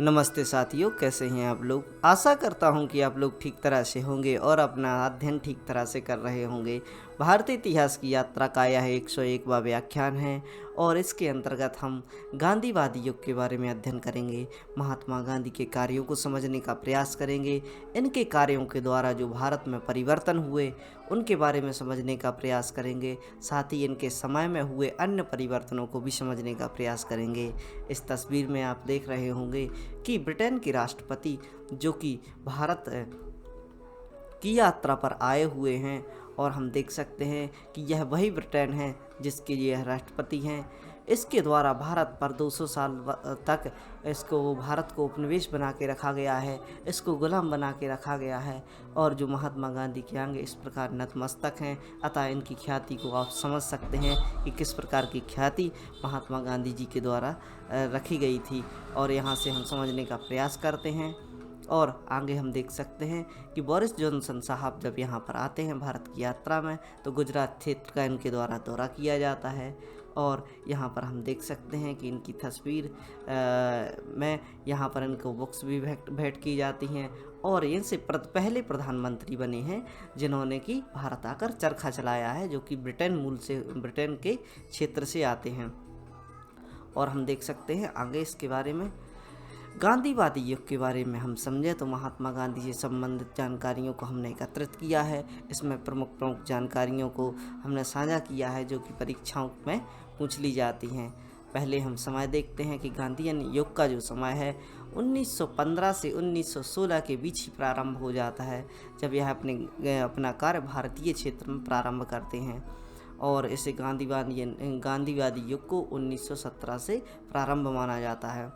नमस्ते साथियों, कैसे हैं आप लोग। आशा करता हूं कि आप लोग ठीक तरह से होंगे और अपना अध्ययन ठीक तरह से कर रहे होंगे। भारतीय इतिहास की यात्रा का यह 101वां व्याख्यान है और इसके अंतर्गत हम गांधीवादी युग के बारे में अध्ययन करेंगे। महात्मा गांधी के कार्यों को समझने का प्रयास करेंगे। इनके कार्यों के द्वारा जो भारत में परिवर्तन हुए उनके बारे में समझने का प्रयास करेंगे। साथ ही इनके समय में हुए अन्य परिवर्तनों को भी समझने का प्रयास करेंगे। इस तस्वीर में आप देख रहे होंगे कि ब्रिटेन के राष्ट्रपति जो कि भारत की यात्रा पर आए हुए हैं और हम देख सकते हैं कि यह वही ब्रिटेन है जिसके यह राष्ट्रपति हैं। इसके द्वारा भारत पर 200 साल तक भारत को उपनिवेश बना के रखा गया है, इसको गुलाम बना के रखा गया है और जो महात्मा गांधी के आगे इस प्रकार नतमस्तक हैं। अतः इनकी ख्याति को आप समझ सकते हैं कि किस प्रकार की ख्याति महात्मा गांधी जी के द्वारा रखी गई थी और यहाँ से हम समझने का प्रयास करते हैं। और आगे हम देख सकते हैं कि बोरिस जॉनसन साहब जब यहाँ पर आते हैं भारत की यात्रा में तो गुजरात क्षेत्र का इनके द्वारा दौरा किया जाता है और यहाँ पर हम देख सकते हैं कि इनकी तस्वीर में यहाँ पर इनको बुक्स भी भेंट की जाती हैं और इनसे पहले प्रधानमंत्री बने हैं जिन्होंने कि भारत आकर चरखा चलाया है, जो कि ब्रिटेन के क्षेत्र से आते हैं। और हम देख सकते हैं आगे इसके बारे में गांधीवादी युग के बारे में हम समझें तो महात्मा गांधी से संबंधित जानकारियों को हमने एकत्रित किया है। इसमें प्रमुख जानकारियों को हमने साझा किया है जो कि परीक्षाओं में पूछ ली जाती हैं। पहले हम समय देखते हैं कि गांधीयन युग का जो समय है 1915 से 1916 के बीच ही प्रारंभ हो जाता है, जब यह अपना कार्य भारतीय क्षेत्र में प्रारंभ करते हैं और इसे गांधीवादी युग को 1917 से प्रारंभ माना जाता है।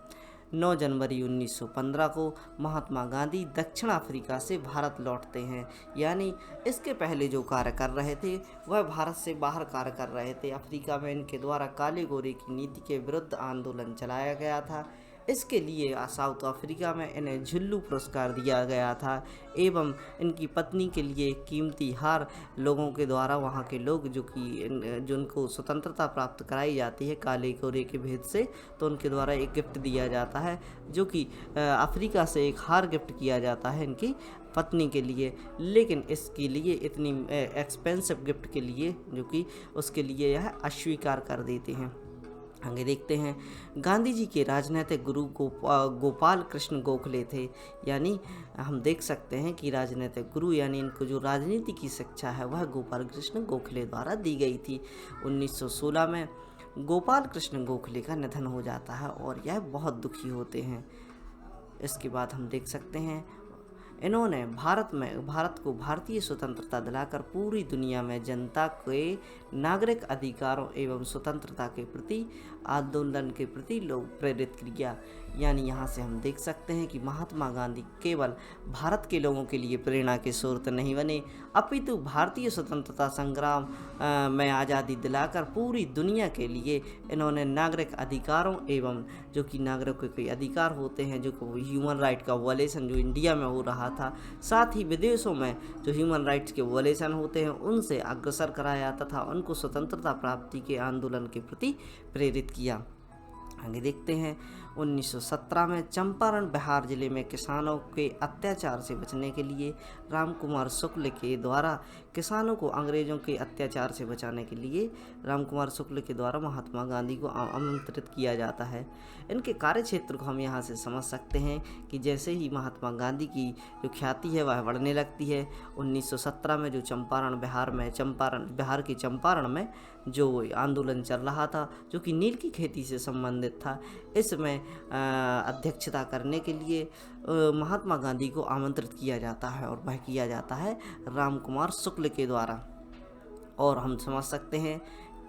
9 जनवरी 1915 को महात्मा गांधी दक्षिण अफ्रीका से भारत लौटते हैं, यानी इसके पहले जो कार्य कर रहे थे वह भारत से बाहर कार्य कर रहे थे। अफ्रीका में इनके द्वारा काले गोरे की नीति के विरुद्ध आंदोलन चलाया गया था। इसके लिए साउथ अफ्रीका में इन्हें झुल्लू पुरस्कार दिया गया था एवं इनकी पत्नी के लिए कीमती हार लोगों के द्वारा, वहाँ के लोग जिनको स्वतंत्रता प्राप्त कराई जाती है काले गोरे के भेद से, तो उनके द्वारा एक गिफ्ट दिया जाता है जो कि अफ्रीका से एक हार गिफ्ट किया जाता है इनकी पत्नी के लिए। लेकिन इसके लिए इतनी एक्सपेंसिव गिफ्ट के लिए जो कि उसके लिए यह अस्वीकार कर देते हैं। आगे देखते हैं गांधी जी के राजनीतिक गुरु गोपाल कृष्ण गोखले थे, यानी हम देख सकते हैं कि राजनीतिक गुरु यानी इनको जो राजनीति की शिक्षा है वह गोपाल कृष्ण गोखले द्वारा दी गई थी। 1916 में गोपाल कृष्ण गोखले का निधन हो जाता है और यह बहुत दुखी होते हैं। इसके बाद हम देख सकते हैं इन्होंने भारत को भारतीय स्वतंत्रता दिलाकर पूरी दुनिया में जनता के नागरिक अधिकारों एवं स्वतंत्रता के प्रति आंदोलन के प्रति लोग प्रेरित किया। यानी यहाँ से हम देख सकते हैं कि महात्मा गांधी केवल भारत के लोगों के लिए प्रेरणा के स्रोत नहीं बने, अपितु भारतीय स्वतंत्रता संग्राम में आज़ादी दिलाकर पूरी दुनिया के लिए इन्होंने नागरिक अधिकारों एवं जो कि नागरिकों के अधिकार होते हैं, जो ह्यूमन राइट का वॉयलेशन जो इंडिया में हो रहा था, साथ ही विदेशों में जो ह्यूमन राइट्स के वॉयलेशन होते हैं उनसे अग्रसर कराया तथा उनको स्वतंत्रता प्राप्ति के आंदोलन के प्रति प्रेरित किया। आगे देखते हैं 1917 में चंपारण बिहार जिले में किसानों के अत्याचार से बचने के लिए राम कुमार शुक्ल के द्वारा किसानों को अंग्रेजों के अत्याचार से बचाने के लिए राम कुमार शुक्ल के द्वारा महात्मा गांधी को आमंत्रित किया जाता है। इनके कार्यक्षेत्र क्षेत्र को हम यहाँ से समझ सकते हैं कि जैसे ही महात्मा गांधी की जो ख्याति है वह बढ़ने लगती है। 1917 में जो बिहार के चंपारण में जो आंदोलन चल रहा था जो कि नील की खेती से संबंधित था, इसमें अध्यक्षता करने के लिए महात्मा गांधी को आमंत्रित किया जाता है और वह किया जाता है राम कुमार शुक्ल के द्वारा। और हम समझ सकते हैं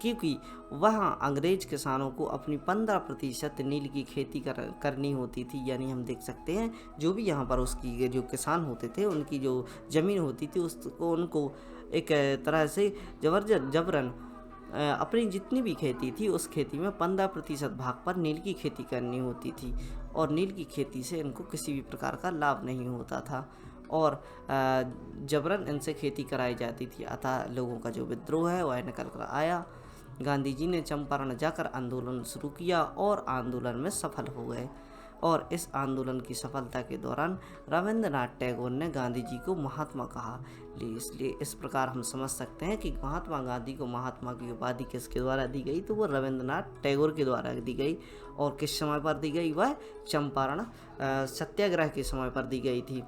क्योंकि वहाँ अंग्रेज किसानों को अपनी 15% नील की खेती करनी होती थी। यानी हम देख सकते हैं जो भी यहाँ पर उसकी जो किसान होते थे उनकी जो ज़मीन होती थी उसको उनको एक तरह से जबरन अपनी जितनी भी खेती थी उस खेती में 15% भाग पर नील की खेती करनी होती थी और नील की खेती से इनको किसी भी प्रकार का लाभ नहीं होता था और जबरन इनसे खेती कराई जाती थी। अतः लोगों का जो विद्रोह है वह निकल कर आया। गांधी जी ने चंपारण जाकर आंदोलन शुरू किया और आंदोलन में सफल हो गए। और इस आंदोलन की सफलता के दौरान रविंद्रनाथ टैगोर ने गांधी जी को महात्मा कहा। इसलिए इस प्रकार हम समझ सकते हैं कि महात्मा गांधी को महात्मा की उपाधि किसके द्वारा दी गई, तो वो रविंद्रनाथ टैगोर के द्वारा दी गई। और किस समय पर दी गई, वह चंपारण सत्याग्रह के समय पर दी गई थी।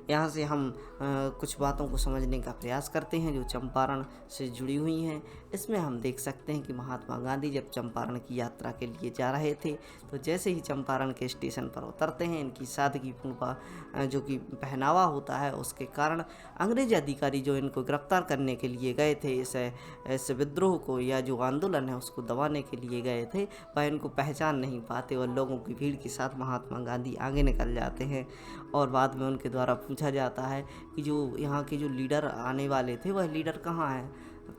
यहाँ से हम कुछ बातों को समझने का प्रयास करते हैं जो चंपारण से जुड़ी हुई हैं। इसमें हम देख सकते हैं कि महात्मा गांधी जब चंपारण की यात्रा के लिए जा रहे थे, तो जैसे ही चंपारण के स्टेशन पर उतरते हैं, इनकी सादगीपूर्ण जो कि पहनावा होता है उसके कारण अंग्रेज अधिकारी जो इनको गिरफ्तार करने के लिए गए थे, इस विद्रोह को या जो आंदोलन है उसको दबाने के लिए गए थे, वह इनको पहचान नहीं पाते और लोगों की भीड़ के साथ महात्मा गांधी आगे निकल जाते हैं। और बाद में उनके द्वारा पूछा जाता है कि जो यहाँ के जो लीडर आने वाले थे वह लीडर कहाँ हैं,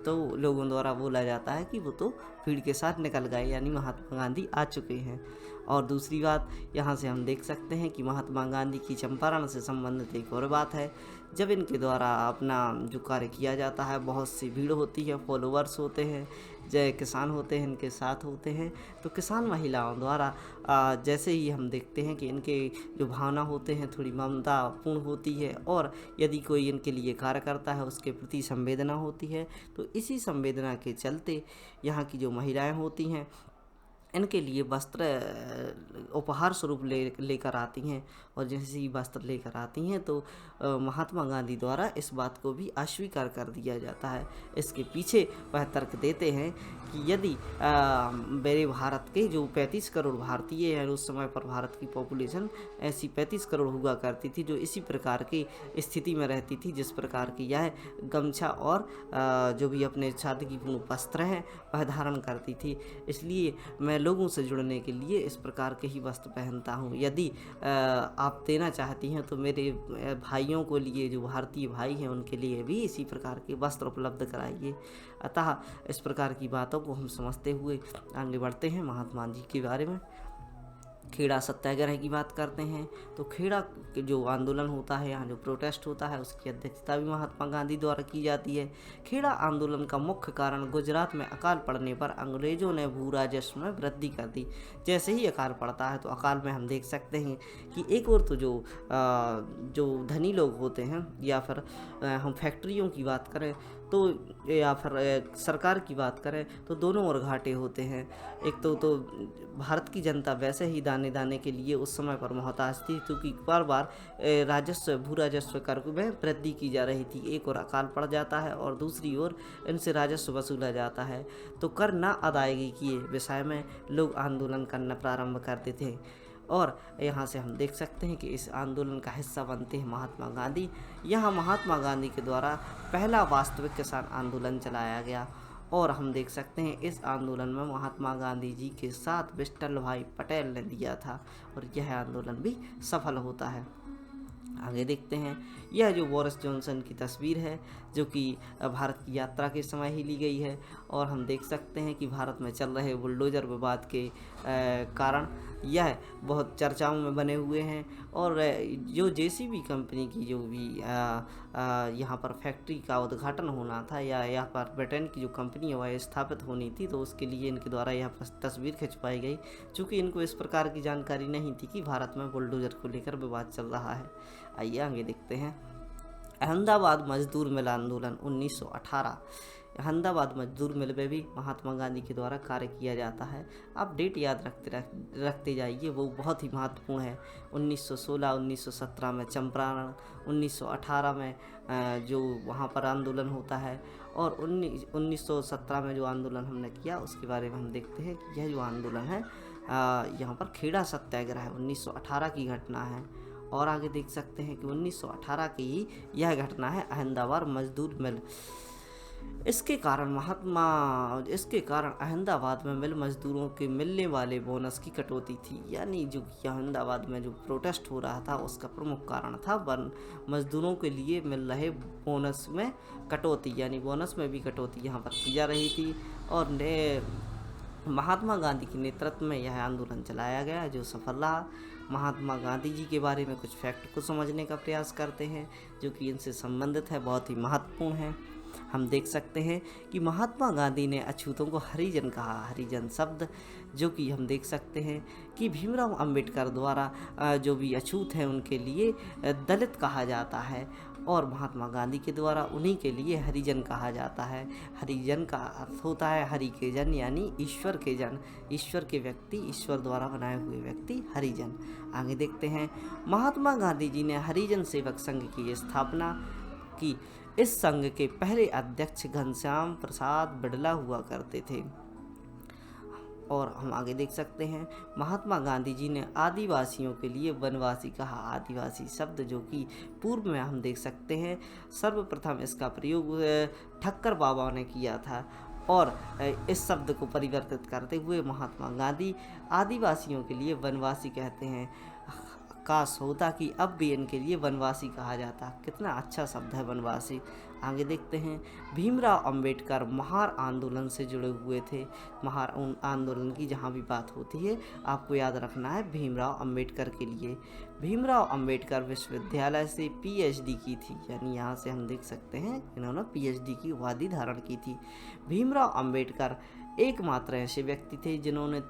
तो लोगों द्वारा बोला जाता है कि वो तो भीड़ के साथ निकल गए, यानी महात्मा गांधी आ चुके हैं। और दूसरी बात यहाँ से हम देख सकते हैं कि महात्मा गांधी की चंपारण से संबंधित एक और बात है, जब इनके द्वारा अपना जो कार्य किया जाता है, बहुत सी भीड़ होती है, फॉलोअर्स होते हैं, जय किसान होते हैं, इनके साथ होते हैं, तो किसान महिलाओं द्वारा जैसे ही हम देखते हैं कि इनके जो भावना होते हैं थोड़ी ममता पूर्ण होती है, और यदि कोई इनके लिए कार्य करता है उसके प्रति संवेदना होती है, तो इसी संवेदना के चलते यहाँ की जो महिलाएं होती हैं इनके लिए वस्त्र उपहार स्वरूप लेकर आती हैं। और जैसे ही वस्त्र लेकर आती हैं तो महात्मा गांधी द्वारा इस बात को भी अस्वीकार कर दिया जाता है। इसके पीछे वह तर्क देते हैं कि यदि मेरे भारत के जो 35 करोड़ भारतीय हैं, उस समय पर भारत की पॉपुलेशन ऐसी 35 करोड़ हुआ करती थी जो इसी प्रकार की स्थिति में रहती थी जिस प्रकार की यह गमछा और जो भी अपने सादगीपूर्ण वस्त्र हैं वह धारण करती थी। इसलिए मैं लोगों से जुड़ने के लिए इस प्रकार के ही वस्त्र पहनता हूँ। यदि आप देना चाहती हैं तो मेरे भाइयों को लिए, जो भारतीय भाई हैं उनके लिए भी इसी प्रकार के वस्त्र उपलब्ध कराइए। अतः इस प्रकार की बातों को हम समझते हुए आगे बढ़ते हैं महात्मा जी के बारे में। खेड़ा सत्याग्रह की बात करते हैं तो खेड़ा जो आंदोलन होता है, यहाँ जो प्रोटेस्ट होता है, उसकी अध्यक्षता भी महात्मा गांधी द्वारा की जाती है। खेड़ा आंदोलन का मुख्य कारण गुजरात में अकाल पड़ने पर अंग्रेजों ने भू राजस्व में वृद्धि कर दी। जैसे ही अकाल पड़ता है तो अकाल में हम देख सकते हैं कि एक और तो जो धनी लोग होते हैं, या फिर हम फैक्ट्रियों की बात करें तो, या फिर सरकार की बात करें तो दोनों ओर घाटे होते हैं। एक तो भारत की जनता वैसे ही दाने दाने के लिए उस समय पर मोहताज थी, क्योंकि बार बार भू राजस्व कर में वृद्धि की जा रही थी। एक और अकाल पड़ जाता है और दूसरी ओर इनसे राजस्व वसूला जाता है, तो कर न अदायगी किए विषय में लोग आंदोलन करना प्रारंभ करते थे। और यहाँ से हम देख सकते हैं कि इस आंदोलन का हिस्सा बनते हैं महात्मा गांधी। यहाँ महात्मा गांधी के द्वारा पहला वास्तविक किसान आंदोलन चलाया गया, और हम देख सकते हैं इस आंदोलन में महात्मा गांधी जी के साथ विठ्ठल भाई पटेल ने दिया था, और यह आंदोलन भी सफल होता है। आगे देखते हैं, यह जो बोरिस जॉनसन की तस्वीर है जो कि भारत की यात्रा के समय ही ली गई है, और हम देख सकते हैं कि भारत में चल रहे बुलडोजर विवाद के कारण यह बहुत चर्चाओं में बने हुए हैं। और जो जेसीबी कंपनी की जो भी यहाँ पर फैक्ट्री का उद्घाटन होना था, या यहाँ पर ब्रिटेन की जो कंपनी है वह स्थापित होनी थी, तो उसके लिए इनके द्वारा यह तस्वीर खिंचवाई गई, चूँकि इनको इस प्रकार की जानकारी नहीं थी कि भारत में बुलडोजर को लेकर विवाद चल रहा है। आइए आगे देखते हैं। अहमदाबाद मजदूर मिल आंदोलन 1918। अहमदाबाद मजदूर मिल में भी महात्मा गांधी के द्वारा कार्य किया जाता है। आप डेट याद रखते जाइए, वो बहुत ही महत्वपूर्ण है। 1916, 1917 में चंपारण, 1918 में जो वहाँ पर आंदोलन होता है, और 1917 में जो आंदोलन हमने किया उसके बारे में हम देखते हैं कि यह जो आंदोलन है यहाँ पर खेड़ा सत्याग्रह 1918 की घटना है। और आगे देख सकते हैं कि 1918 की ही यह घटना है अहमदाबाद मजदूर मिल। इसके कारण अहमदाबाद में मिल मजदूरों के मिलने वाले बोनस की कटौती थी। यानी जो अहमदाबाद में जो प्रोटेस्ट हो रहा था उसका प्रमुख कारण था मजदूरों के लिए मिल रहे बोनस में कटौती, यानी बोनस में भी कटौती यहाँ पर की जा रही थी। और महात्मा गांधी के नेतृत्व में यह आंदोलन चलाया गया जो सफल रहा। महात्मा गांधी जी के बारे में कुछ फैक्ट को समझने का प्रयास करते हैं जो कि इनसे संबंधित है, बहुत ही महत्वपूर्ण है। हम देख सकते हैं कि महात्मा गांधी ने अछूतों को हरिजन कहा। हरिजन शब्द जो कि हम देख सकते हैं कि भीमराव अंबेडकर द्वारा जो भी अछूत हैं उनके लिए दलित कहा जाता है, और महात्मा गांधी के द्वारा उन्हीं के लिए हरिजन कहा जाता है। हरिजन का अर्थ होता है हरि के जन, यानी ईश्वर के जन, ईश्वर के व्यक्ति, ईश्वर द्वारा बनाए हुए व्यक्ति हरिजन। आगे देखते हैं, महात्मा गांधी जी ने हरिजन सेवक संघ की स्थापना की। इस संघ के पहले अध्यक्ष घनश्याम प्रसाद बिड़ला हुआ करते थे। और हम आगे देख सकते हैं, महात्मा गांधी जी ने आदिवासियों के लिए वनवासी कहा। आदिवासी शब्द जो कि पूर्व में हम देख सकते हैं सर्वप्रथम इसका प्रयोग ठक्कर बाबा ने किया था, और इस शब्द को परिवर्तित करते हुए महात्मा गांधी आदिवासियों के लिए वनवासी कहते हैं। काश होता कि अब भी इनके लिए वनवासी कहा जाता। कितना अच्छा शब्द है वनवासी। आगे देखते हैं, भीमराव अंबेडकर महार आंदोलन से जुड़े हुए थे। महार आंदोलन की जहाँ भी बात होती है आपको याद रखना है भीमराव अंबेडकर के लिए। भीमराव अंबेडकर विश्वविद्यालय से पीएचडी की थी, यानी यहाँ से हम देख सकते हैं इन्होंने पीएचडी की उपाधि धारण की थी। भीमराव अंबेडकर एकमात्र ऐसे व्यक्ति थे जिन्होंने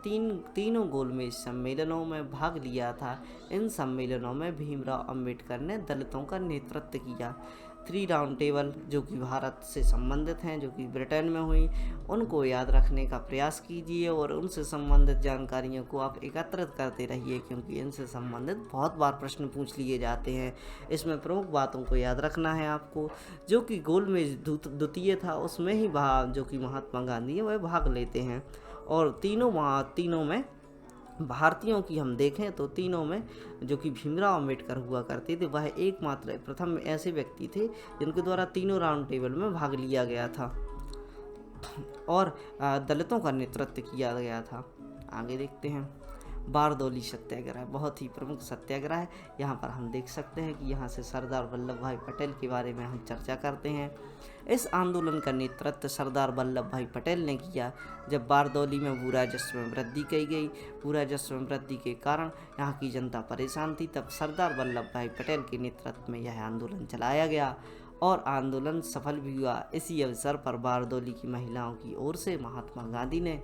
तीनों गोलमेज सम्मेलनों में भाग लिया था। इन सम्मेलनों में भीमराव अंबेडकर ने दलितों का नेतृत्व किया। 3 राउंड टेबल जो कि भारत से संबंधित हैं, जो कि ब्रिटेन में हुई, उनको याद रखने का प्रयास कीजिए और उनसे संबंधित जानकारियों को आप एकत्रित करते रहिए, क्योंकि इनसे संबंधित बहुत बार प्रश्न पूछ लिए जाते हैं। इसमें प्रमुख बातों को याद रखना है आपको। जो कि गोलमेज द्वितीय था उसमें ही जो कि महात्मा गांधी है वह भाग लेते हैं, और तीनों में भारतीयों की हम देखें तो तीनों में जो कि भीमराव अंबेडकर हुआ करते थे वह एकमात्र प्रथम ऐसे व्यक्ति थे जिनके द्वारा तीनों राउंड टेबल में भाग लिया गया था और दलितों का नेतृत्व किया गया था। आगे देखते हैं, बारदौली सत्याग्रह बहुत ही प्रमुख सत्याग्रह है। यहाँ पर हम देख सकते हैं कि यहाँ से सरदार वल्लभ भाई पटेल के बारे में हम चर्चा करते हैं। इस आंदोलन का नेतृत्व सरदार वल्लभ भाई पटेल ने किया। जब बारदौली में भू राजस्व में वृद्धि की गई, भू राजस्व में वृद्धि के कारण यहाँ की जनता परेशान थी, तब सरदार वल्लभ भाई पटेल के नेतृत्व में यह आंदोलन चलाया गया और आंदोलन सफल भी हुआ। इसी अवसर पर बारदौली की महिलाओं की ओर से महात्मा गांधी ने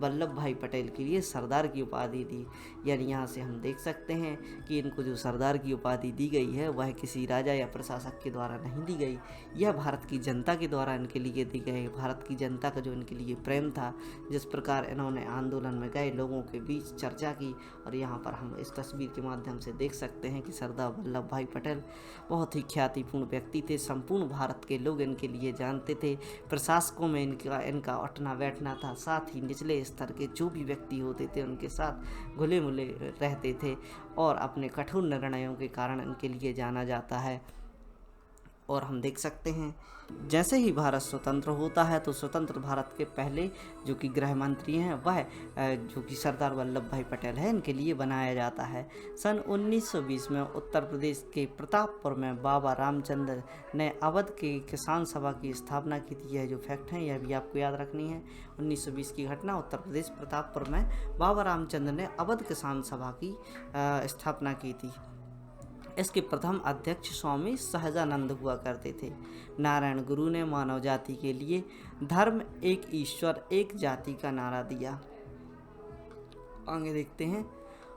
वल्लभ भाई पटेल के लिए सरदार की उपाधि दी। यानी यहाँ से हम देख सकते हैं कि इनको जो सरदार की उपाधि दी गई है वह किसी राजा या प्रशासक के द्वारा नहीं दी गई, यह भारत की जनता के द्वारा इनके लिए दी गई। भारत की जनता का जो इनके लिए प्रेम था, जिस प्रकार इन्होंने आंदोलन में गए लोगों के बीच चर्चा की, और यहाँ पर हम इस तस्वीर के माध्यम से देख सकते हैं कि सरदार वल्लभ भाई पटेल बहुत ही ख्यातिपूर्ण व्यक्ति थे। संपूर्ण भारत के लोग इनके लिए जानते थे। प्रशासकों में इनका उठना बैठना था, साथ ही निचले स्तर के जो भी व्यक्ति होते थे उनके साथ घुले मिले रहते थे, और अपने कठोर निर्णयों के कारण इनके लिए जाना जाता है। और हम देख सकते हैं जैसे ही भारत स्वतंत्र होता है तो स्वतंत्र भारत के पहले जो कि गृह मंत्री हैं वह जो कि सरदार वल्लभ भाई पटेल है, इनके लिए बनाया जाता है। सन 1920 में उत्तर प्रदेश के प्रतापपुर में बाबा रामचंद्र ने अवध के किसान सभा की स्थापना की थी। यह जो फैक्ट है यह भी आपको याद रखनी है। 1920 की घटना, उत्तर प्रदेश प्रतापपुर में बाबा रामचंद्र ने अवध किसान सभा की स्थापना की थी। इसके प्रथम अध्यक्ष स्वामी सहजानंद हुआ करते थे। नारायण गुरु ने मानव जाति के लिए धर्म एक ईश्वर एक जाति का नारा दिया। आगे देखते हैं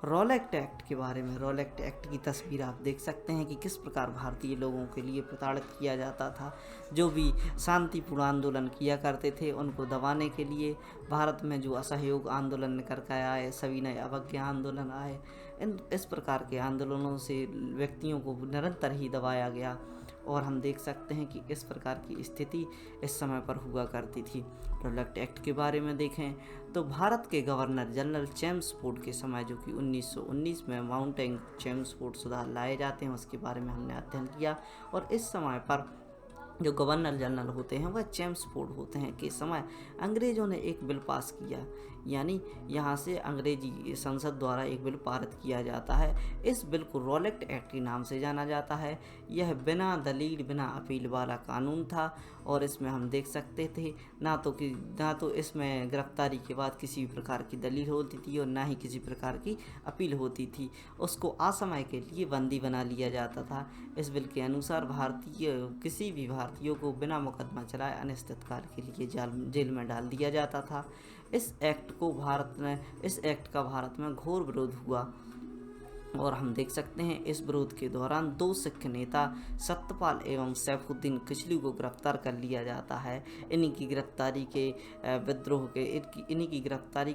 रॉलेट एक्ट के बारे में। रॉलेट एक्ट की तस्वीर आप देख सकते हैं कि किस प्रकार भारतीय लोगों के लिए प्रताड़ित किया जाता था। जो भी शांतिपूर्ण आंदोलन किया करते थे उनको दबाने के लिए भारत में जो असहयोग आंदोलन करके आए, सभी नए अवज्ञा आंदोलन आए, इस प्रकार के आंदोलनों से व्यक्तियों को निरंतर ही दबाया गया। और हम देख सकते हैं कि इस प्रकार की स्थिति इस समय पर हुआ करती थी। रॉलेट एक्ट के बारे में देखें तो भारत के गवर्नर जनरल चेम्सफोर्ड के समय जो कि 1919 में माउंटेन चेम्सफोर्ड सुधार लाए जाते हैं उसके बारे में हमने अध्ययन किया। और इस समय पर जो गवर्नर जनरल होते हैं वह चेम्सफोर्ड होते हैं के समय अंग्रेज़ों ने एक बिल पास किया। यानी यहाँ से अंग्रेजी संसद द्वारा एक बिल पारित किया जाता है। इस बिल को रॉलेट एक्ट के नाम से जाना जाता है। यह बिना दलील बिना अपील वाला कानून था और इसमें हम देख सकते थे ना तो इसमें गिरफ्तारी के बाद किसी भी प्रकार की दलील होती थी और ना ही किसी प्रकार की अपील होती थी। उसको असमय के लिए बंदी बना लिया जाता था। इस बिल के अनुसार किसी भी भारतीय को बिना मुकदमा चलाए अनिश्चित काल के लिए जेल में डाल दिया जाता था। इस एक्ट का भारत में घोर विरोध हुआ और हम देख सकते हैं इस विरोध के दौरान 2 सिख नेता सत्यपाल एवं सैफुद्दीन किचलू को गिरफ्तार कर लिया जाता है। इन्हीं की गिरफ्तारी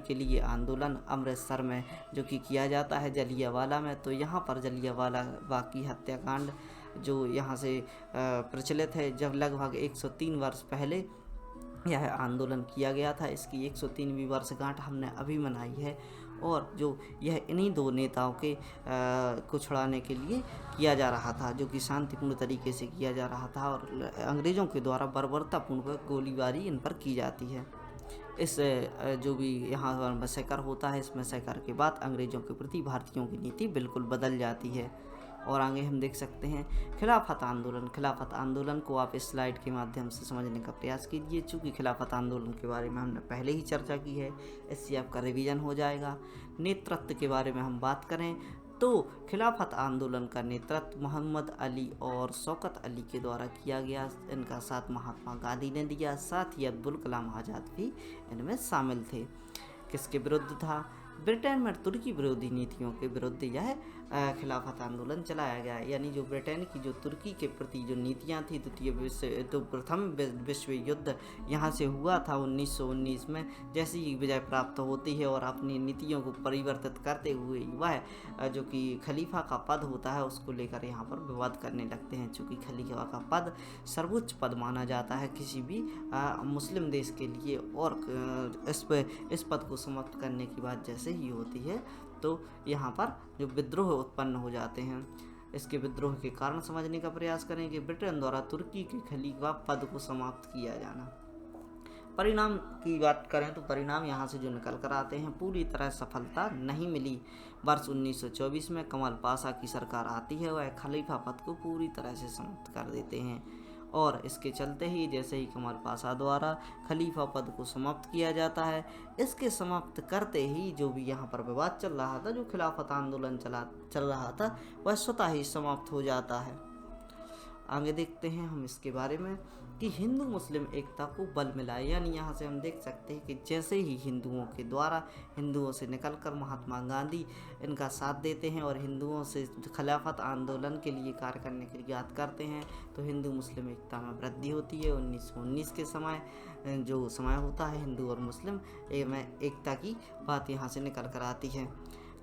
के लिए आंदोलन अमृतसर में जो कि किया जाता है जलियांवाला में। तो यहाँ पर जलियांवाला बाग की हत्याकांड जो यहाँ से प्रचलित है, जब लगभग 103 वर्ष पहले यह आंदोलन किया गया था। इसकी 103वीं वर्षगांठ हमने अभी मनाई है और जो यह इन्हीं 2 नेताओं के को छुड़ाने के लिए किया जा रहा था, जो कि शांतिपूर्ण तरीके से किया जा रहा था और अंग्रेज़ों के द्वारा बर्बरतापूर्ण गोलीबारी इन पर की जाती है। इस जो भी यहाँ पर मैसेकर होता है, इस मैसेकर के बाद अंग्रेज़ों के प्रति भारतीयों की नीति बिल्कुल बदल जाती है। और आगे हम देख सकते हैं खिलाफत आंदोलन को आप इस स्लाइड के माध्यम से समझने का प्रयास कीजिए। चूँकि खिलाफत आंदोलन के बारे में हमने पहले ही चर्चा की है, इससे आपका रिवीजन हो जाएगा। नेतृत्व के बारे में हम बात करें तो खिलाफत आंदोलन का नेतृत्व मोहम्मद अली और शौकत अली के द्वारा किया गया। इनका साथ महात्मा गांधी ने दिया, साथ ही अब्दुल कलाम आज़ाद भी इनमें शामिल थे। किसके विरुद्ध था? ब्रिटेन में तुर्की विरोधी नीतियों के विरुद्ध यह खिलाफत आंदोलन चलाया गया। यानी जो ब्रिटेन की जो तुर्की के प्रति जो नीतियां थी, प्रथम विश्व युद्ध यहाँ से हुआ था 1919 में। जैसे ही विजय प्राप्त होती है और अपनी नीतियों को परिवर्तित करते हुए वह जो कि खलीफा का पद होता है उसको लेकर यहाँ पर विवाद करने लगते हैं। चूँकि खलीफा का पद सर्वोच्च पद माना जाता है किसी भी मुस्लिम देश के लिए और इस पद को समाप्त करने की बात जैसे ही होती है तो यहाँ पर जो विद्रोह उत्पन्न हो जाते हैं। इसके विद्रोह के कारण समझने का प्रयास करें कि ब्रिटेन द्वारा तुर्की के खलीफा पद को समाप्त किया जाना। परिणाम की बात करें तो परिणाम यहाँ से जो निकल कर आते हैं पूरी तरह सफलता नहीं मिली। वर्ष 1924 में कमाल पाशा की सरकार आती है, वह खलीफा पद को पूरी तरह से समाप्त कर देते हैं और इसके चलते ही जैसे ही कमाल पाशा द्वारा खलीफा पद को समाप्त किया जाता है, इसके समाप्त करते ही जो भी यहाँ पर विवाद चल रहा था, जो खिलाफत आंदोलन चल रहा था, वह स्वतः ही समाप्त हो जाता है। आगे देखते हैं हम इसके बारे में कि हिंदू मुस्लिम एकता को बल मिला। यानी यहाँ से हम देख सकते हैं कि जैसे ही हिंदुओं से निकलकर महात्मा गांधी इनका साथ देते हैं और हिंदुओं से खिलाफत आंदोलन के लिए कार्य करने के लिए याद करते हैं तो हिंदू मुस्लिम एकता में वृद्धि होती है। 1919 के समय जो समय होता है हिंदू और मुस्लिम में एकता की बात यहाँ से निकल कर आती है।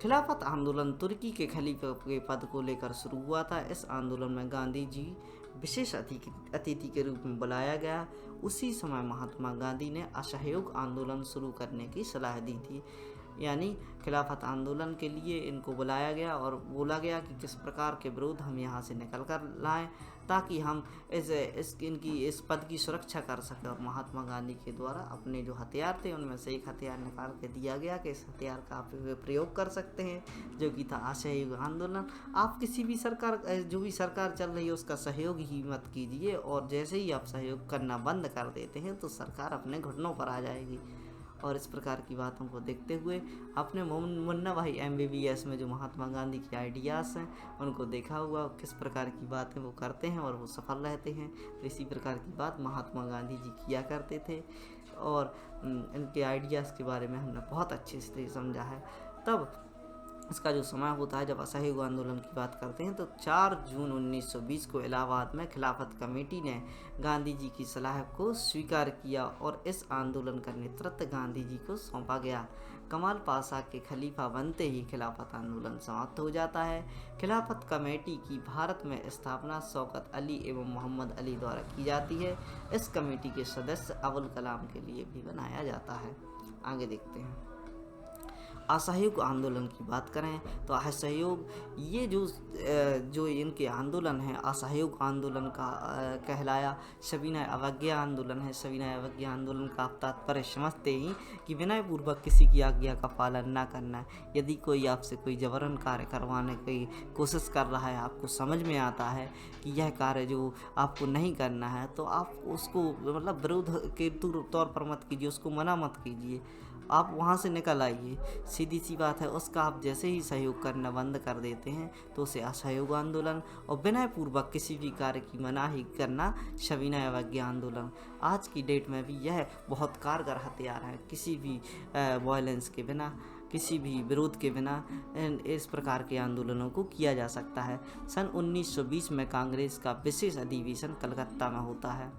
खिलाफत आंदोलन तुर्की के खलीफे के पद को लेकर शुरू हुआ था। इस आंदोलन में गांधी जी विशेष अतिथि के रूप में बुलाया गया। उसी समय महात्मा गांधी ने असहयोग आंदोलन शुरू करने की सलाह दी थी। यानी खिलाफत आंदोलन के लिए इनको बुलाया गया और बोला गया कि किस प्रकार के विरोध हम यहाँ से निकल कर लाएँ ताकि हम इस पद की सुरक्षा कर सकें। और महात्मा गांधी के द्वारा अपने जो हथियार थे उनमें से एक हथियार निकाल के दिया गया कि इस हथियार का आप प्रयोग कर सकते हैं, जो कि था असहयोग आंदोलन। आप किसी भी जो भी सरकार चल रही है उसका सहयोग ही मत कीजिए और जैसे ही आप सहयोग करना बंद कर देते हैं तो सरकार अपने घुटनों पर आ जाएगी। और इस प्रकार की बातों को देखते हुए अपने मुन्ना भाई MBBS में जो महात्मा गांधी की आइडियाज़ हैं उनको देखा हुआ किस प्रकार की बातें वो करते हैं और वो सफल रहते हैं। तो इसी प्रकार की बात महात्मा गांधी जी किया करते थे और इनके आइडियाज़ के बारे में हमने बहुत अच्छे से समझा है। तब इसका जो समय होता है जब असहयोग आंदोलन की बात करते हैं तो 4 जून 1920 को इलाहाबाद में खिलाफत कमेटी ने गांधी जी की सलाह को स्वीकार किया और इस आंदोलन का नेतृत्व गांधी जी को सौंपा गया। कमाल पाशा के खलीफा बनते ही खिलाफत आंदोलन समाप्त हो जाता है। खिलाफत कमेटी की भारत में स्थापना शौकत अली एवं मोहम्मद अली द्वारा की जाती है। इस कमेटी के सदस्य अबुल कलाम के लिए भी बनाया जाता है। आगे देखते हैं। असहयोग आंदोलन की बात करें तो असहयोग ये जो इनके आंदोलन है, असहयोग आंदोलन का कहलाया। सविनय अवज्ञा आंदोलन है। सविनय अवज्ञा आंदोलन का आप तात्पर्य समझते ही कि विनय पूर्वक किसी की आज्ञा का पालन ना करना। यदि कोई आपसे कोई जबरन कार्य करवाने की कोशिश कर रहा है, आपको समझ में आता है कि यह कार्य जो आपको नहीं करना है, तो आप उसको मतलब विरोध के तौर पर मत कीजिए, उसको मना मत कीजिए, आप वहाँ से निकल आइए। सीधी सी बात है। उसका आप जैसे ही सहयोग करना बंद कर देते हैं तो उसे असहयोग आंदोलन और विनय पूर्वक किसी भी कार्य की मनाही करना सविनय अवज्ञा आंदोलन। आज की डेट में भी यह बहुत कारगर हथियार है। किसी भी वायलेंस के बिना, किसी भी विरोध के बिना इस प्रकार के आंदोलनों को किया जा सकता है। सन 1920 में कांग्रेस का विशेष अधिवेशन कलकत्ता में होता है।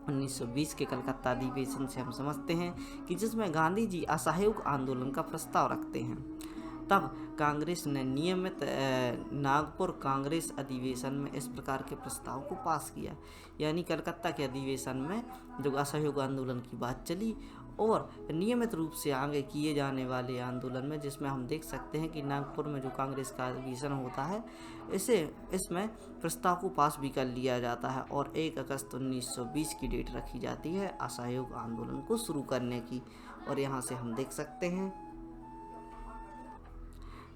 1920 के कलकत्ता अधिवेशन से हम समझते हैं कि जिसमें गांधी जी असहयोग आंदोलन का प्रस्ताव रखते हैं। तब कांग्रेस ने नियमित नागपुर कांग्रेस अधिवेशन में इस प्रकार के प्रस्ताव को पास किया। यानी कलकत्ता के अधिवेशन में जो असहयोग आंदोलन की बात चली और नियमित रूप से आगे किए जाने वाले आंदोलन में, जिसमें हम देख सकते हैं कि नागपुर में जो कांग्रेस का अधिवेशन होता है, इसमें प्रस्ताव को पास भी कर लिया जाता है और 1 अगस्त 1920 की डेट रखी जाती है असहयोग आंदोलन को शुरू करने की। और यहाँ से हम देख सकते हैं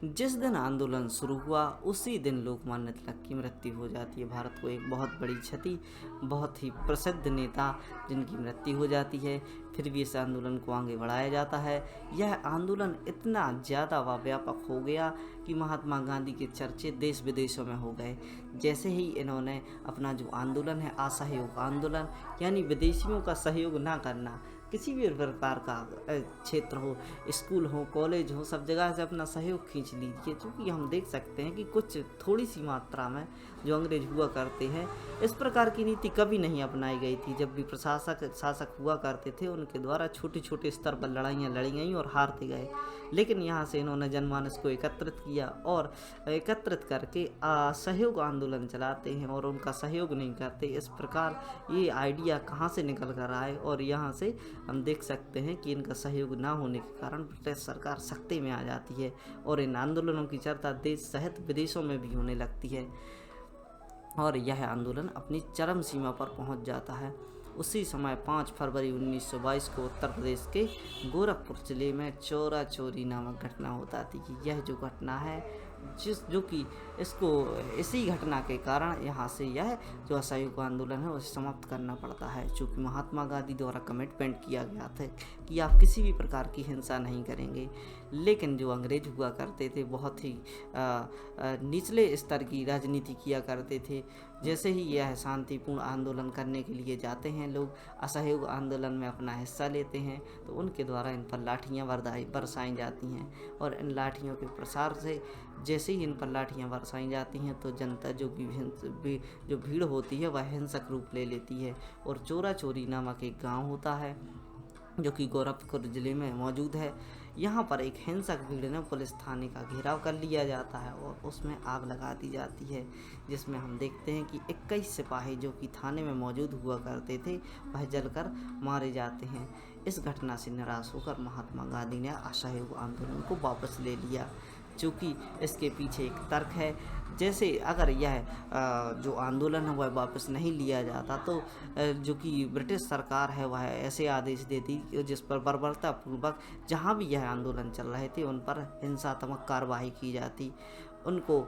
जिस दिन आंदोलन शुरू हुआ उसी दिन लोकमान्य तिलक की मृत्यु हो जाती है। भारत को एक बहुत बड़ी क्षति, बहुत ही प्रसिद्ध नेता जिनकी मृत्यु हो जाती है, फिर भी इस आंदोलन को आगे बढ़ाया जाता है। यह आंदोलन इतना ज़्यादा व्यापक हो गया कि महात्मा गांधी के चर्चे देश विदेशों में हो गए। जैसे ही इन्होंने अपना जो आंदोलन है असहयोग आंदोलन, यानी विदेशियों का सहयोग ना करना, किसी भी प्रकार का क्षेत्र हो, स्कूल हो, कॉलेज हो, सब जगह से अपना सहयोग खींच लीजिए। क्योंकि हम देख सकते हैं कि कुछ थोड़ी सी मात्रा में जो अंग्रेज हुआ करते हैं, इस प्रकार की नीति कभी नहीं अपनाई गई थी। जब भी शासक हुआ करते थे, उनके द्वारा छोटे छोटे स्तर पर लड़ाइयाँ लड़ी गई और हारते गए। लेकिन यहाँ से इन्होंने जनमानस को एकत्रित किया और एकत्रित करके सहयोग आंदोलन चलाते हैं और उनका सहयोग नहीं करते। इस प्रकार ये आइडिया कहाँ से निकल कर आए और यहाँ से हम देख सकते हैं कि इनका सहयोग ना होने के कारण ब्रिटिश सरकार सख्ती में आ जाती है और इन आंदोलनों की चर्चा देश सहित विदेशों में भी होने लगती है और यह आंदोलन अपनी चरम सीमा पर पहुंच जाता है। उसी समय 5 फरवरी 1922 को उत्तर प्रदेश के गोरखपुर जिले में चोरा चोरी नामक घटना होता थी। कि यह जो घटना है इसी घटना के कारण यहाँ से यह जो असहयोग आंदोलन है उसे समाप्त करना पड़ता है। चूँकि महात्मा गांधी द्वारा कमिटमेंट किया गया था कि आप किसी भी प्रकार की हिंसा नहीं करेंगे, लेकिन जो अंग्रेज हुआ करते थे बहुत ही निचले स्तर की राजनीति किया करते थे। जैसे ही यह शांतिपूर्ण आंदोलन करने के लिए जाते हैं, लोग असहयोग आंदोलन में अपना हिस्सा लेते हैं, तो उनके द्वारा इन पर लाठियाँ बरसाई जाती हैं और इन लाठियों के प्रसार से जैसे ही इन पर लाठियाँ बरसाई जाती हैं तो जनता जो भीड़ होती है वह हिंसक रूप ले लेती है। और चोरा चोरी नामक एक गांव होता है जो कि गोरखपुर ज़िले में मौजूद है। यहाँ पर एक हिंसक भीड़ ने पुलिस थाने का घेराव कर लिया जाता है और उसमें आग लगा दी जाती है, जिसमें हम देखते हैं कि 21 सिपाही जो कि थाने में मौजूद हुआ करते थे वह जलकर मारे जाते हैं। इस घटना से निराश होकर महात्मा गांधी ने असहयोग आंदोलन को वापस ले लिया। चूँकि इसके पीछे एक तर्क है, जैसे अगर यह जो आंदोलन है वह वापस नहीं लिया जाता तो जो कि ब्रिटिश सरकार है वह ऐसे आदेश देती जिस पर बर्बरतापूर्वक जहाँ भी यह आंदोलन चल रहे थे उन पर हिंसात्मक कार्रवाई की जाती, उनको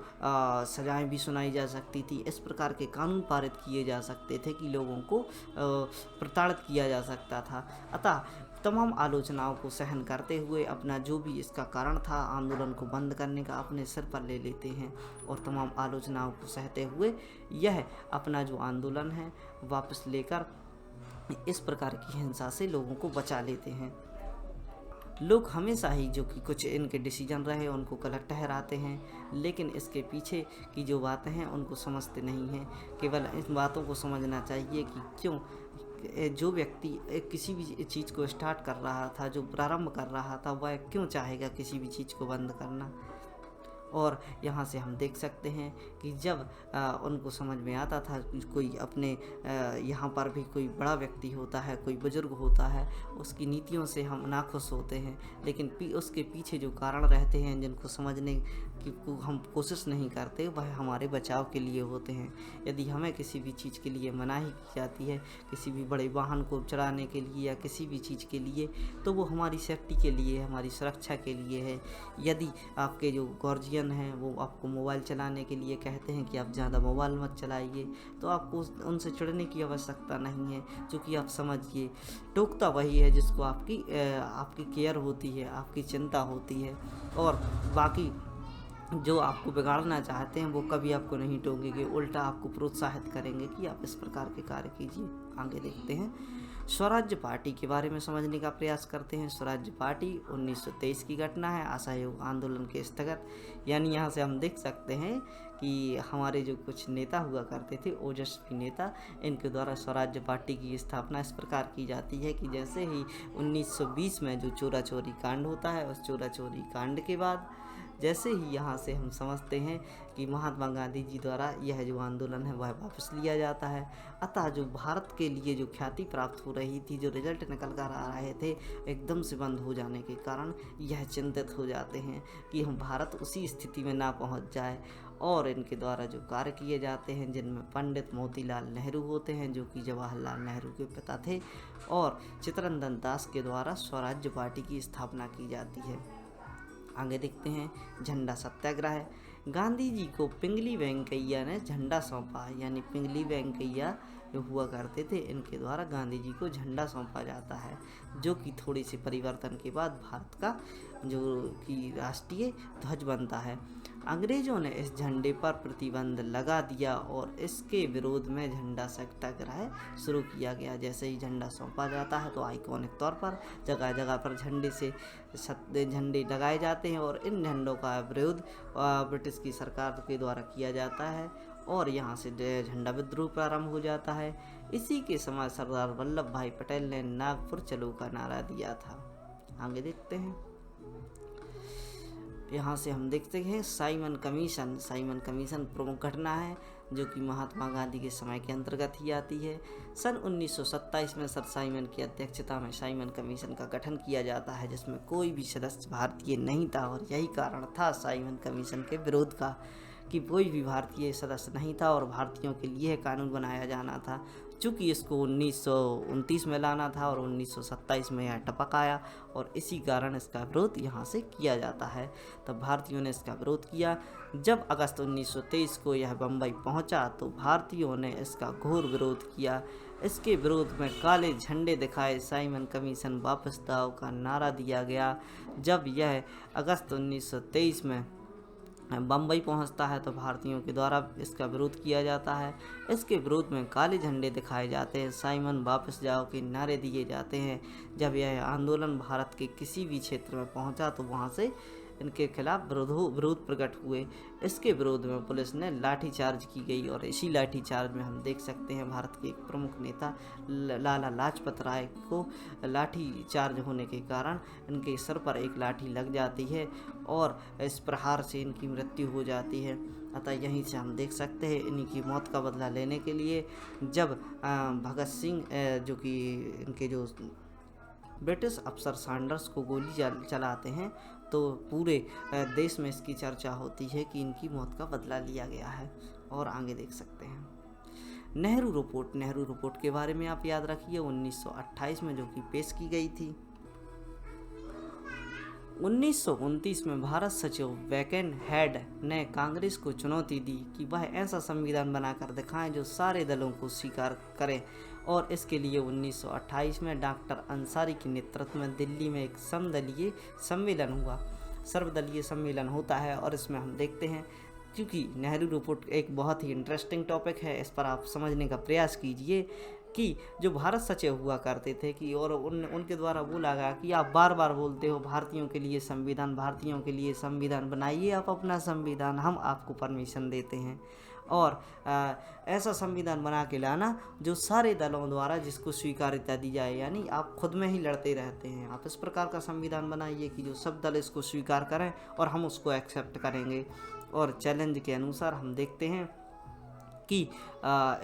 सजाएं भी सुनाई जा सकती थी। इस प्रकार के कानून पारित किए जा सकते थे कि लोगों को प्रताड़ित किया जा सकता था। अतः तमाम आलोचनाओं को सहन करते हुए अपना जो भी इसका कारण था आंदोलन को बंद करने का अपने सिर पर ले लेते हैं और तमाम आलोचनाओं को सहते हुए यह अपना जो आंदोलन है वापस लेकर इस प्रकार की हिंसा से लोगों को बचा लेते हैं। लोग हमेशा ही जो कि कुछ इनके डिसीजन रहे उनको गलत ठहराते हैं, लेकिन इसके पीछे की जो बातें हैं उनको समझते नहीं हैं। केवल इन बातों को समझना चाहिए कि क्यों जो व्यक्ति किसी भी चीज़ को स्टार्ट कर रहा था, जो प्रारंभ कर रहा था, वह क्यों चाहेगा किसी भी चीज़ को बंद करना। और यहाँ से हम देख सकते हैं कि जब उनको समझ में आता था कि कोई अपने यहाँ पर भी कोई बड़ा व्यक्ति होता है, कोई बुजुर्ग होता है, उसकी नीतियों से हम नाखुश होते हैं, लेकिन उसके पीछे जो कारण रहते हैं जिनको समझने की हम कोशिश नहीं करते, वह हमारे बचाव के लिए होते हैं। यदि हमें किसी भी चीज़ के लिए मनाही की जाती है, किसी भी बड़े वाहन को चलाने के लिए या किसी भी चीज़ के लिए, तो वो हमारी सेफ्टी के लिए, हमारी सुरक्षा के लिए है। यदि आपके जो गार्जियन हैं वो आपको मोबाइल चलाने के लिए कहते हैं कि आप ज़्यादा मोबाइल मत चलाइए, तो आपको उनसे चिढ़ने की आवश्यकता नहीं है, क्योंकि आप समझिए टोकता वही है जिसको आपकी केयर होती है, आपकी चिंता होती है। और बाकी जो आपको बिगाड़ना चाहते हैं वो कभी आपको नहीं टोकेंगे, उल्टा आपको प्रोत्साहित करेंगे कि आप इस प्रकार के कार्य कीजिए। आगे देखते हैं, स्वराज्य पार्टी के बारे में समझने का प्रयास करते हैं। स्वराज्य पार्टी 1923 की घटना है, असहयोग आंदोलन के स्थगत। यानी यहाँ से हम देख सकते हैं कि हमारे जो कुछ नेता हुआ करते थे, ओजस्वी नेता, इनके द्वारा स्वराज्य पार्टी की स्थापना इस प्रकार की जाती है कि जैसे ही 1920 में जो चोरा चोरी कांड होता है, उस चोरा चोरी कांड के बाद जैसे ही यहाँ से हम समझते हैं कि महात्मा गांधी जी द्वारा यह जो आंदोलन है वह वापस लिया जाता है। अतः जो भारत के लिए जो ख्याति प्राप्त हो रही थी, जो रिजल्ट निकल कर आ रहे थे, एकदम से बंद हो जाने के कारण यह चिंतित हो जाते हैं कि हम भारत उसी स्थिति में ना पहुँच जाए। और इनके द्वारा जो कार्य किए जाते हैं, जिनमें पंडित मोतीलाल नेहरू होते हैं, जो कि जवाहरलाल नेहरू के पिता थे, और चित्तरंजन दास के द्वारा स्वराज्य पार्टी की स्थापना की जाती है। आगे देखते हैं, झंडा सत्याग्रह। गांधी जी को पिंगली वेंकैया ने झंडा सौंपा, यानी पिंगली वेंकैया जो हुआ करते थे, इनके द्वारा गांधी जी को झंडा सौंपा जाता है, जो कि थोड़े से परिवर्तन के बाद भारत का जो कि राष्ट्रीय ध्वज बनता है। अंग्रेजों ने इस झंडे पर प्रतिबंध लगा दिया और इसके विरोध में झंडा सत्याग्रह शुरू किया गया। जैसे ही झंडा सौंपा जाता है तो आइकॉनिक तौर पर जगह जगह पर झंडे लगाए जाते हैं और इन झंडों का विरोध ब्रिटिश की सरकार के द्वारा किया जाता है और यहाँ से झंडा विद्रोह प्रारंभ हो जाता है। इसी के समय सरदार वल्लभ भाई पटेल ने नागपुर चलो का नारा दिया था। आगे देखते हैं, यहाँ से हम देखते हैं साइमन कमीशन। साइमन कमीशन प्रमुख घटना है जो कि महात्मा गांधी के समय के अंतर्गत ही आती है। सन 1927 में सर साइमन की अध्यक्षता में साइमन कमीशन का गठन किया जाता है, जिसमें कोई भी सदस्य भारतीय नहीं था और यही कारण था साइमन कमीशन के विरोध का कि कोई भी भारतीय सदस्य नहीं था और भारतीयों के लिए कानून बनाया जाना था। चूँकि इसको 1929 में लाना था और 1927 में यह टपक आया और इसी कारण इसका विरोध यहाँ से किया जाता है। तब भारतीयों ने इसका विरोध किया। जब अगस्त 1923 को यह बम्बई पहुँचा तो भारतीयों ने इसका घोर विरोध किया। इसके विरोध में काले झंडे दिखाए साइमन कमीशन वापस लाओ का नारा दिया गया। जब यह अगस्त 1923 में बम्बई पहुंचता है तो भारतीयों के द्वारा इसका विरोध किया जाता है। इसके विरोध में काले झंडे दिखाए जाते हैं, साइमन वापस जाओ के नारे दिए जाते हैं। जब यह आंदोलन भारत के किसी भी क्षेत्र में पहुंचा तो वहां से इनके खिलाफ विरोध प्रकट हुए। इसके विरोध में पुलिस ने लाठीचार्ज की गई और इसी लाठीचार्ज में हम देख सकते हैं भारत के एक प्रमुख नेता लाला लाजपत राय को लाठीचार्ज होने के कारण इनके सर पर एक लाठी लग जाती है और इस प्रहार से इनकी मृत्यु हो जाती है। अतः यहीं से हम देख सकते हैं इन्हीं की मौत का बदला लेने के लिए जब भगत सिंह जो कि इनके जो ब्रिटिश अफसर सैंडर्स को गोली चलाते हैं तो पूरे देश में इसकी चर्चा होती है कि इनकी मौत का बदला लिया गया है। और आगे देख सकते हैं नेहरू रिपोर्ट। नेहरू रिपोर्ट के बारे में आप याद रखिए 1928 में जो कि पेश की गई थी। 1929 में भारत सचिव वैकेंड हेड ने कांग्रेस को चुनौती दी कि वह ऐसा संविधान बनाकर दिखाएं जो सारे दलों को स्वीकार करे और इसके लिए 1928 में डॉक्टर अंसारी के नेतृत्व में दिल्ली में एक सर्वदलीय सम्मेलन होता है और इसमें हम देखते हैं क्योंकि नेहरू रिपोर्ट एक बहुत ही इंटरेस्टिंग टॉपिक है, इस पर आप समझने का प्रयास कीजिए कि जो भारत सचिव हुआ करते थे कि और उनके द्वारा बोला गया कि आप बार बार बोलते हो भारतीयों के लिए संविधान बनाइए आप अपना संविधान, हम आपको परमिशन देते हैं। और ऐसा संविधान बना के लाना जो सारे दलों द्वारा जिसको स्वीकार्यता दी जाए, यानी आप खुद में ही लड़ते रहते हैं, आप इस प्रकार का संविधान बनाइए कि जो सब दल इसको स्वीकार करें और हम उसको एक्सेप्ट करेंगे। और चैलेंज के अनुसार हम देखते हैं कि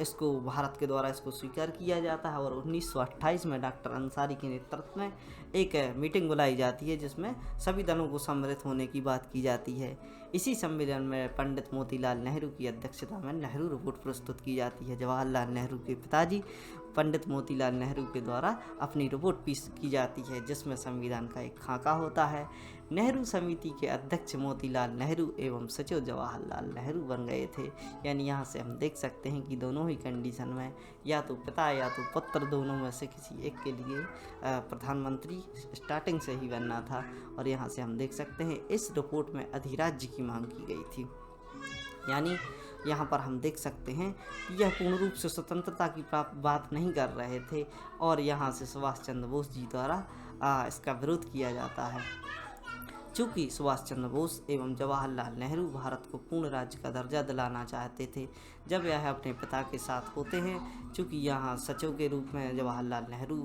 इसको भारत के द्वारा इसको स्वीकार किया जाता है और 1928 में डॉक्टर अंसारी के नेतृत्व में एक मीटिंग बुलाई जाती है जिसमें सभी दलों को सम्मिलित होने की बात की जाती है। इसी सम्मेलन में पंडित मोतीलाल नेहरू की अध्यक्षता में नेहरू रिपोर्ट प्रस्तुत की जाती है। जवाहरलाल नेहरू के पिताजी पंडित मोतीलाल नेहरू के द्वारा अपनी रिपोर्ट पेश की जाती है जिसमें संविधान का एक खाका होता है। नेहरू समिति के अध्यक्ष मोतीलाल नेहरू एवं सचिव जवाहरलाल नेहरू बन गए थे। यानी यहाँ से हम देख सकते हैं कि दोनों ही कंडीशन में या तो पिता या तो पुत्र दोनों में से किसी एक के लिए प्रधानमंत्री स्टार्टिंग से ही बनना था। और यहाँ से हम देख सकते हैं इस रिपोर्ट में अधिराज्य की मांग की गई थी। यानी यहाँ पर हम देख सकते हैं कि यह पूर्ण रूप से स्वतंत्रता की बात नहीं कर रहे थे और यहाँ से सुभाष चंद्र बोस जी द्वारा इसका विरोध किया जाता है। चूँकि सुभाष चंद्र बोस एवं जवाहरलाल नेहरू भारत को पूर्ण राज्य का दर्जा दिलाना चाहते थे जब यह अपने पिता के साथ होते हैं, चूँकि यहाँ सचिव के रूप में जवाहरलाल नेहरू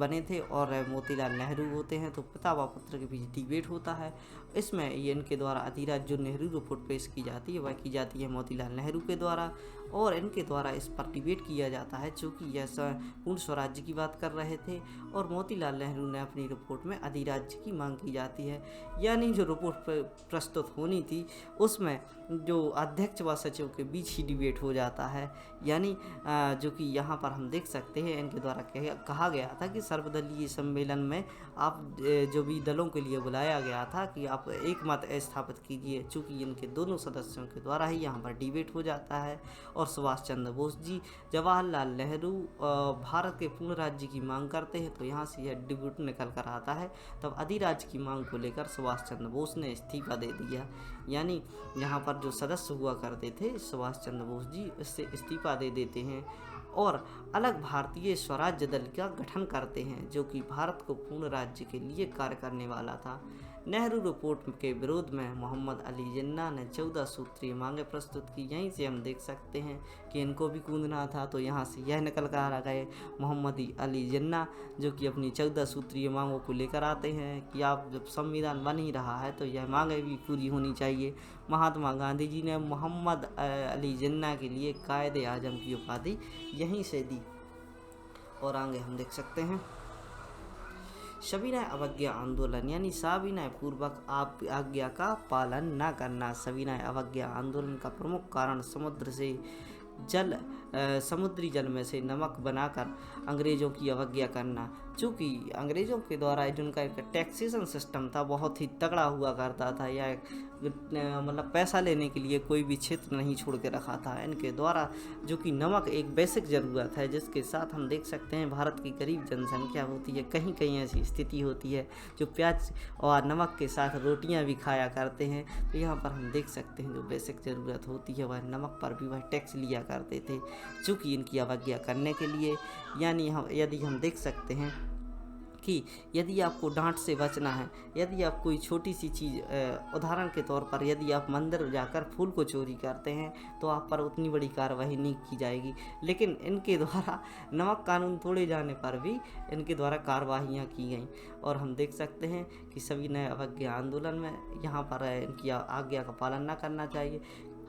बने थे और मोतीलाल नेहरू होते हैं, तो पिता व पुत्र के बीच डिबेट होता है। इसमें ये इनके द्वारा अधिराज्य जो नेहरू रिपोर्ट पेश की जाती है वह की जाती है मोतीलाल नेहरू के द्वारा और इनके द्वारा इस पर डिबेट किया जाता है। चूँकि यह पूर्ण स्वराज्य की बात कर रहे थे और मोतीलाल नेहरू ने अपनी रिपोर्ट में अधिराज्य की मांग की जाती है। यानी जो रिपोर्ट प्रस्तुत होनी थी उसमें जो अध्यक्ष व सचिव के बीच ही डिबेट हो जाता है। यानी जो कि यहाँ पर हम देख सकते हैं इनके द्वारा कहा गया था कि सर्वदलीय सम्मेलन में आप जो भी दलों के लिए बुलाया गया था कि आप एक मत स्थापित कीजिए। चूँकि इनके दोनों सदस्यों के द्वारा ही यहाँ पर डिबेट हो जाता है और सुभाष चंद्र बोस जी जवाहरलाल नेहरू भारत के पूर्ण राज्य की मांग करते हैं, तो यहाँ से यह डिबेट निकल कर आता है। तब अधिराज्य की मांग को लेकर सुभाष चंद्र बोस ने इस्तीफा दे दिया। यानी यहाँ पर जो सदस्य हुआ करते थे सुभाष चंद्र बोस जी इससे इस्तीफा दे देते हैं और अलग भारतीय स्वराज्य दल का गठन करते हैं जो कि भारत को पूर्ण राज्य के लिए कार्य करने वाला था। नेहरू रिपोर्ट के विरोध में मोहम्मद अली जिन्ना ने 14 सूत्रीय मांगे प्रस्तुत की। यहीं से हम देख सकते हैं कि इनको भी कूदना था, तो यहाँ से यह निकल कर आ गए मोहम्मद अली जिन्ना जो कि अपनी 14 सूत्रीय मांगों को लेकर आते हैं कि आप जब संविधान बन ही रहा है तो यह मांगे भी पूरी होनी चाहिए। महात्मा गांधी जी ने मोहम्मद अली जिन्ना के लिए कायदे आजम की उपाधि यहीं से दी। और आगे हम देख सकते हैं सविनय अवज्ञा आंदोलन, यानी सविनय पूर्वक आज्ञा का पालन न करना। सविनय अवज्ञा आंदोलन का प्रमुख कारण समुद्र से समुद्री जल में से नमक बनाकर अंग्रेज़ों की अवज्ञा करना। चूँकि अंग्रेज़ों के द्वारा जिनका एक टैक्सेशन सिस्टम था बहुत ही तगड़ा हुआ करता था, या मतलब पैसा लेने के लिए कोई भी क्षेत्र नहीं छोड़ के रखा था इनके द्वारा, जो कि नमक एक बेसिक ज़रूरत है जिसके साथ हम देख सकते हैं भारत की गरीब जनसंख्या होती है, कहीं कहीं ऐसी स्थिति होती है जो प्याज और नमक के साथ रोटियां भी खाया करते हैं। तो यहाँ पर हम देख सकते हैं जो बेसिक ज़रूरत होती है वह नमक पर भी वह टैक्स लिया करते थे चूँकि इनकी अवज्ञा करने के लिए। यानी यदि हम देख सकते हैं कि यदि आपको डांट से बचना है, यदि आप कोई छोटी सी चीज़ उदाहरण के तौर पर यदि आप मंदिर जाकर फूल को चोरी करते हैं तो आप पर उतनी बड़ी कार्रवाई नहीं की जाएगी, लेकिन इनके द्वारा नमक कानून तोड़े जाने पर भी इनके द्वारा कार्रवाइयाँ की गईं। और हम देख सकते हैं कि सविनय अवज्ञा आंदोलन में यहाँ पर इनकी आज्ञा का पालन न करना चाहिए,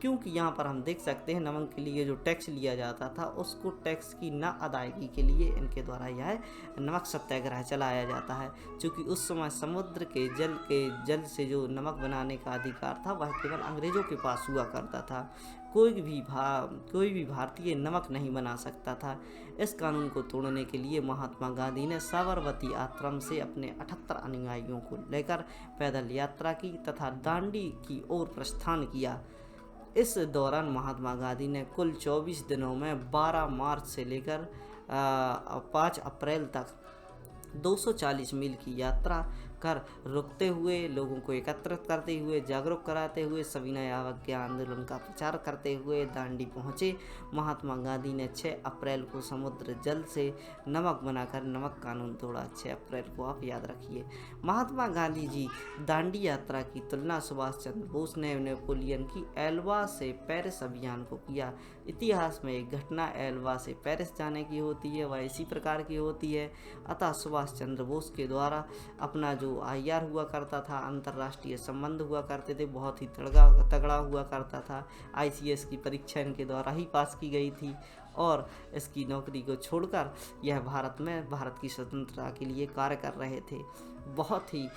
क्योंकि यहाँ पर हम देख सकते हैं नमक के लिए जो टैक्स लिया जाता था उसको टैक्स की न अदायगी के लिए इनके द्वारा यह नमक सत्याग्रह चलाया जाता है। क्योंकि उस समय समुद्र के जल से जो नमक बनाने का अधिकार था वह केवल अंग्रेज़ों के पास हुआ करता था, कोई भी भारतीय नमक नहीं बना सकता था। इस कानून को तोड़ने के लिए महात्मा गांधी ने साबरमती आश्रम से अपने 78 अनुयायियों को लेकर पैदल यात्रा की तथा दांडी की ओर प्रस्थान किया। इस दौरान महात्मा गांधी ने कुल 24 दिनों में 12 मार्च से लेकर 5 अप्रैल तक 240 मील की यात्रा कर रुकते हुए, लोगों को एकत्रित करते हुए, जागरूक कराते हुए, सविनय अवज्ञा आंदोलन का प्रचार करते हुए दांडी पहुँचे। महात्मा गांधी ने 6 अप्रैल को समुद्र जल से नमक बनाकर नमक कानून तोड़ा। 6 अप्रैल को आप याद रखिए। महात्मा गांधी जी दांडी यात्रा की तुलना सुभाष चंद्र बोस ने नेपोलियन की एल्बा से पेरिस अभियान को किया। इतिहास में एक घटना एल्बा से पेरिस जाने की होती है, वह इसी प्रकार की होती है। अतः सुभाष चंद्र बोस के द्वारा अपना जो IR हुआ करता था, अंतर्राष्ट्रीय संबंध हुआ करते थे, बहुत ही तगड़ा हुआ करता था। ICS की परीक्षा इनके द्वारा ही पास की गई थी और इसकी नौकरी को छोड़कर यह भारत में भारत की स्वतंत्रता के लिए कार्य कर रहे थे। बहुत ही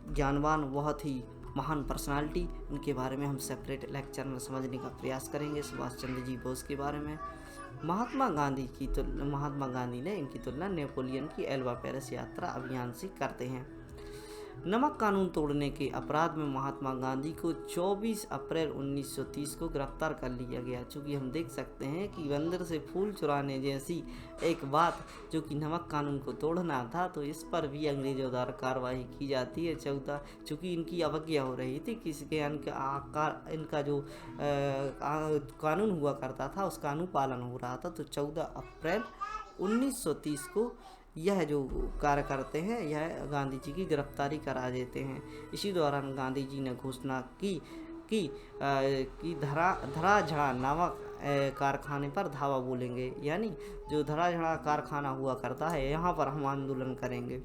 ज्ञानवान, बहुत ही महान पर्सनालिटी, उनके बारे में हम सेपरेट लेक्चर में समझने का प्रयास करेंगे। सुभाष चंद्र जी बोस के बारे में महात्मा गांधी ने इनकी तुलना नेपोलियन की एल्बा पेरिस यात्रा अभियान से करते हैं। नमक कानून तोड़ने के अपराध में महात्मा गांधी को 24 अप्रैल 1930 को गिरफ्तार कर लिया गया। चूँकि हम देख सकते हैं कि बंदर से फूल चुराने जैसी एक बात जो कि नमक कानून को तोड़ना था, तो इस पर भी अंग्रेजों द्वारा कार्रवाई की जाती है। 14 चूँकि इनकी अवज्ञा हो रही थी, किसी के इनका जो कानून हुआ करता था उसका अनुपालन हो रहा था, तो 14 अप्रैल 1930 को यह जो कार्य करते हैं, यह गांधी जी की गिरफ्तारी करा देते हैं। इसी दौरान गांधी जी ने घोषणा की धराझड़ा नामक कारखाने पर धावा बोलेंगे, यानी जो धराझड़ा कारखाना हुआ करता है यहाँ पर हम आंदोलन करेंगे।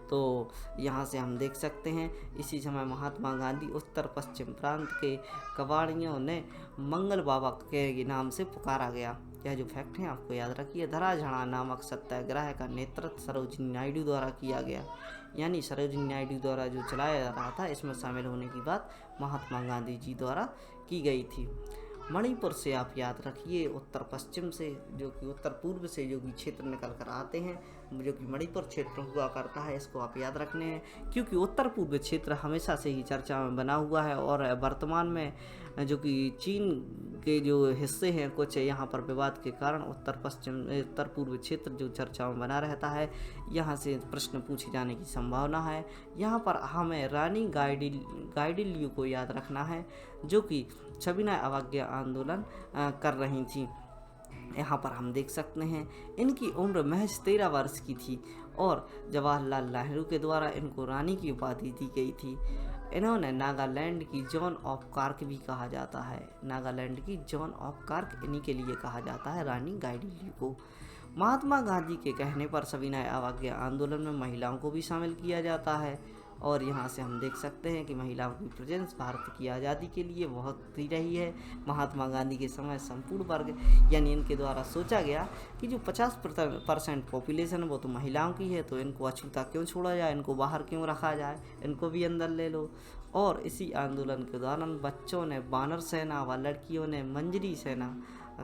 तो यहाँ से हम देख सकते हैं इसी समय महात्मा गांधी उत्तर पश्चिम प्रांत के कबाड़ियों ने मंगल बाबा के नाम से पुकारा गया। यह जो फैक्ट है आपको याद रखिए। धराझड़ा नामक सत्याग्रह का नेतृत्व सरोजिनी नायडू द्वारा किया गया, यानी सरोजिनी नायडू द्वारा जो चलाया जा रहा था, इसमें शामिल होने की बात महात्मा गांधी जी द्वारा की गई थी। मणिपुर से आप याद रखिए, उत्तर पश्चिम से जो कि उत्तर पूर्व से जो कि क्षेत्र निकल कर आते हैं, जो कि मणिपुर क्षेत्र हुआ करता है, इसको आप याद रखने हैं, क्योंकि उत्तर पूर्व क्षेत्र हमेशा से ही चर्चा में बना हुआ है और वर्तमान में जो कि चीन के जो हिस्से हैं कुछ, यहाँ पर विवाद के कारण उत्तर पूर्व क्षेत्र जो चर्चा में बना रहता है, यहाँ से प्रश्न पूछे जाने की संभावना है। यहाँ पर हमें रानी गाइडिलियो को याद रखना है, जो कि सविनय अवज्ञा आंदोलन कर रही थी। यहाँ पर हम देख सकते हैं इनकी उम्र महज 13 वर्ष की थी और जवाहरलाल नेहरू के द्वारा इनको रानी की उपाधि दी गई थी। इन्होंने नागालैंड की जॉन ऑफ कार्क भी कहा जाता है। नागालैंड की जॉन ऑफ कार्क इन्हीं के लिए कहा जाता है, रानी गाइडिलियो को। महात्मा गांधी के कहने पर सविनय अवज्ञा आंदोलन में महिलाओं को भी शामिल किया जाता है और यहाँ से हम देख सकते हैं कि महिलाओं की प्रेजेंस भारत की आज़ादी के लिए बहुत ही रही है। महात्मा गांधी के समय संपूर्ण वर्ग यानी इनके द्वारा सोचा गया कि जो 50% पॉपुलेशन वो तो महिलाओं की है, तो इनको अछूता क्यों छोड़ा जाए, इनको बाहर क्यों रखा जाए, इनको भी अंदर ले लो। और इसी आंदोलन के दौरान बच्चों ने बानर सेना व लड़कियों ने मंजरी सेना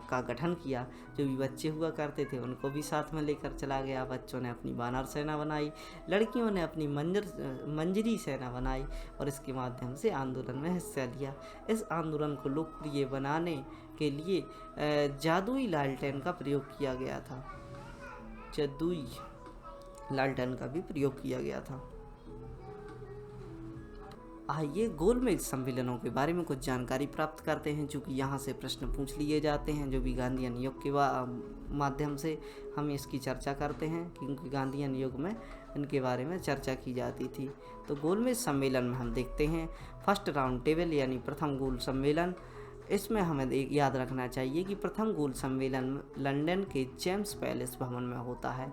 का गठन किया। जो भी बच्चे हुआ करते थे उनको भी साथ में लेकर चला गया। बच्चों ने अपनी बानर सेना बनाई, लड़कियों ने अपनी मंजरी सेना बनाई और इसके माध्यम से आंदोलन में हिस्सा लिया। इस आंदोलन को लोकप्रिय बनाने के लिए जादुई लालटेन का प्रयोग किया गया था। जादुई लालटेन का भी प्रयोग किया गया था। आइए गोलमेज सम्मेलनों के बारे में कुछ जानकारी प्राप्त करते हैं, चूँकि यहाँ से प्रश्न पूछ लिए जाते हैं। जो भी गांधीयन युग के माध्यम से हम इसकी चर्चा करते हैं, क्योंकि गांधीयन युग में इनके बारे में चर्चा की जाती थी। तो गोलमेज सम्मेलन में हम देखते हैं फर्स्ट राउंड टेबल यानी प्रथम गोल सम्मेलन। इसमें हमें याद रखना चाहिए कि प्रथम गोल सम्मेलन लंदन के जेम्स पैलेस भवन में होता है।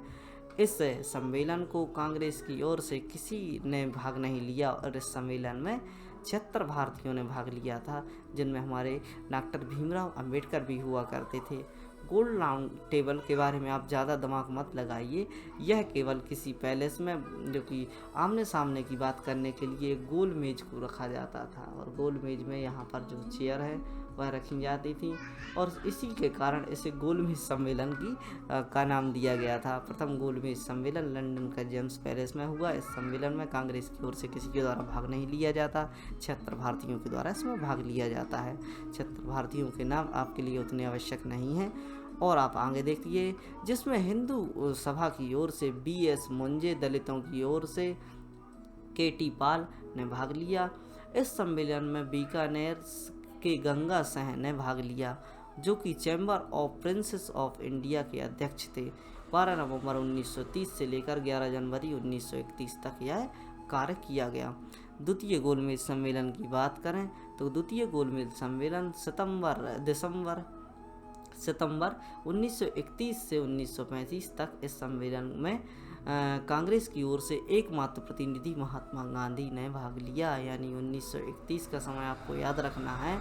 इस सम्मेलन को कांग्रेस की ओर से किसी ने भाग नहीं लिया और इस सम्मेलन में 76 भारतीयों ने भाग लिया था, जिनमें हमारे डॉक्टर भीमराव अंबेडकर भी हुआ करते थे। गोल राउंड टेबल के बारे में आप ज़्यादा दिमाग मत लगाइए, यह केवल किसी पैलेस में जो कि आमने सामने की बात करने के लिए गोल मेज को रखा जाता था और गोल मेज में यहाँ पर जो चेयर है वह रखी जाती थी और इसी के कारण इसे गोलमेज सम्मेलन का नाम दिया गया था। प्रथम गोलमेज सम्मेलन लंदन का जेम्स पैलेस में हुआ। इस सम्मेलन में कांग्रेस की ओर से किसी के द्वारा भाग नहीं लिया जाता, 76 भारतीयों के द्वारा इसमें भाग लिया जाता है। 76 भारतीयों के नाम आपके लिए उतने आवश्यक नहीं हैं और आप आगे देखिए, जिसमें हिंदू सभा की ओर से BS मुंजे, दलितों की ओर से KT पाल ने भाग लिया। इस सम्मेलन में बीकानेर के गंगा सह ने भाग लिया, जो कि chamber of princess of India के अध्यक्ष थे। 12 नवंबर 1930 से लेकर 11 जनवरी 1931 तक यह कार्य किया गया। द्वितीय गोलमेज सम्मेलन की बात करें तो द्वितीय गोलमेज सम्मेलन सितंबर 1931 से 1935 तक इस सम्मेलन में कांग्रेस की ओर से एकमात्र प्रतिनिधि महात्मा गांधी ने भाग लिया। यानी 1931 का समय आपको याद रखना है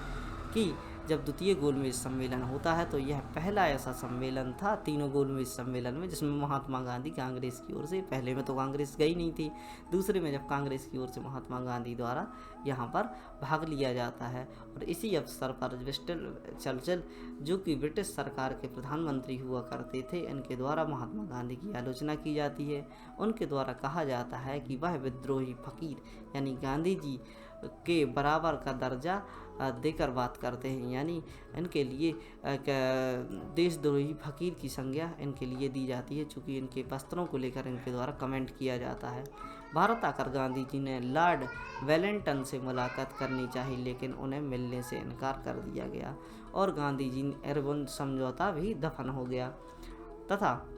कि जब द्वितीय गोलमेज सम्मेलन होता है तो यह पहला ऐसा सम्मेलन था तीनों गोलमेज सम्मेलन में जिसमें महात्मा गांधी कांग्रेस की ओर से, पहले में तो कांग्रेस गई नहीं थी, दूसरे में जब कांग्रेस की ओर से महात्मा गांधी द्वारा यहाँ पर भाग लिया जाता है। और इसी अवसर पर विंस्टन चर्चिल, जो कि ब्रिटिश सरकार के प्रधानमंत्री हुआ करते थे, इनके द्वारा महात्मा गांधी की आलोचना की जाती है। उनके द्वारा कहा जाता है कि वह विद्रोही फकीर यानी गांधी जी के बराबर का दर्जा देकर बात करते हैं, यानी इनके लिए देशद्रोही फकीर की संज्ञा इनके लिए दी जाती है, चूँकि इनके वस्त्रों को लेकर इनके द्वारा कमेंट किया जाता है। भारत आकर गांधी जी ने लॉर्ड वेलिंगटन से मुलाकात करनी चाहिए, लेकिन उन्हें मिलने से इनकार कर दिया गया और गांधी जी इरविन समझौता भी दफन हो गया तथा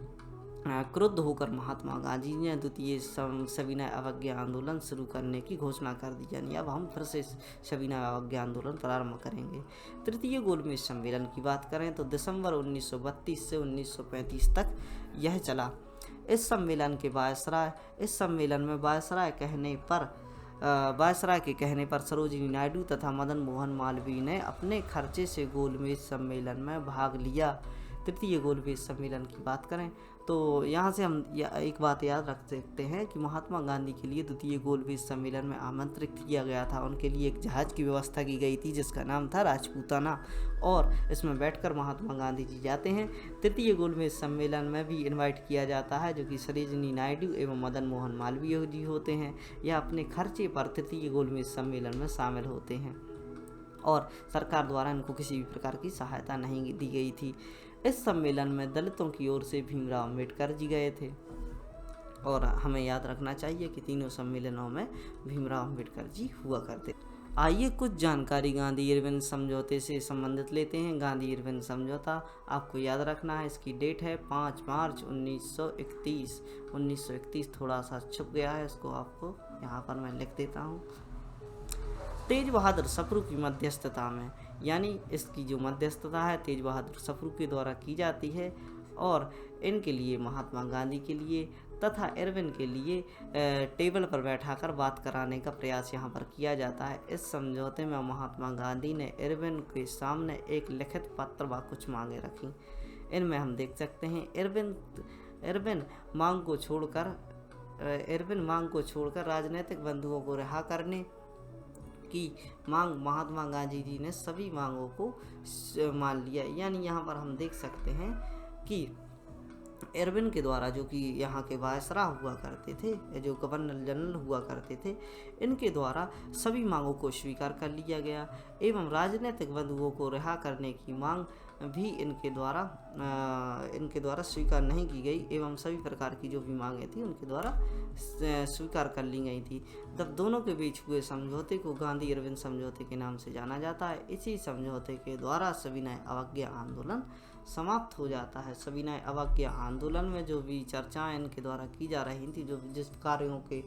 क्रुद्ध होकर महात्मा गांधी ने द्वितीय सविनय अवज्ञा आंदोलन शुरू करने की घोषणा कर दी। यानी अब हम फिर से सविनय अवज्ञा आंदोलन प्रारंभ करेंगे। तृतीय गोलमेज सम्मेलन की बात करें तो दिसंबर 1932 से 1935 तक यह चला। इस सम्मेलन में वायसराय के कहने पर सरोजिनी नायडू तथा मदन मोहन मालवीय ने अपने खर्चे से गोलमेज सम्मेलन में भाग लिया। तृतीय गोलमेज सम्मेलन की बात करें तो यहाँ से हम एक बात याद रख सकते हैं कि महात्मा गांधी के लिए द्वितीय गोलमेज सम्मेलन में आमंत्रित किया गया था। उनके लिए एक जहाज़ की व्यवस्था की गई थी जिसका नाम था राजपूताना, और इसमें बैठकर महात्मा गांधी जी जाते हैं। तृतीय गोलमेज सम्मेलन में भी इनवाइट किया जाता है, जो कि सरोजिनी नायडू एवं मदन मोहन मालवीय जी होते हैं। यह अपने खर्चे पर तृतीय गोलमेज सम्मेलन में शामिल होते हैं और सरकार द्वारा इनको किसी भी प्रकार की सहायता नहीं दी गई थी। इस सम्मेलन में दलितों की ओर से भीमराव अम्बेडकर जी गए थे और हमें याद रखना चाहिए कि तीनों सम्मेलनों में भीमराव अम्बेडकर जी हुआ करते। आइए कुछ जानकारी गांधी इरविन समझौते से संबंधित लेते हैं। गांधी इरविन समझौता आपको याद रखना है, इसकी डेट है 5 मार्च 1931। 1931 थोड़ा सा छुप गया है, इसको आपको यहाँ पर मैं लिख देता हूँ। तेज बहादुर सप्रू की मध्यस्थता में, यानी इसकी जो मध्यस्थता है तेज बहादुर सप्रू के द्वारा की जाती है और इनके लिए महात्मा गांधी के लिए तथा इरविन के लिए टेबल पर बैठाकर बात कराने का प्रयास यहाँ पर किया जाता है। इस समझौते में महात्मा गांधी ने इरविन के सामने एक लिखित पत्र व कुछ मांगे रखी। इनमें हम देख सकते हैं इरविन मांग को छोड़कर राजनीतिक बंधुओं को रिहा करने की मांग महात्मा गांधी जी ने सभी मांगों को मान लिया। यानी यहाँ पर हम देख सकते हैं कि इरविन के द्वारा, जो कि यहाँ के वायसरा हुआ करते थे, जो गवर्नर जनरल हुआ करते थे, इनके द्वारा सभी मांगों को स्वीकार कर लिया गया एवं राजनीतिक बंधुओं को रिहा करने की मांग भी इनके द्वारा स्वीकार नहीं की गई एवं सभी प्रकार की जो भी मांगें थी उनके द्वारा स्वीकार कर ली गई थी। तब दोनों के बीच हुए समझौते को गांधी इरविन समझौते के नाम से जाना जाता है। इसी समझौते के द्वारा सविनय अवज्ञा आंदोलन समाप्त हो जाता है। सविनय अवज्ञा आंदोलन में जो भी चर्चाएं इनके द्वारा की जा रही थी, जो जिस कार्यों के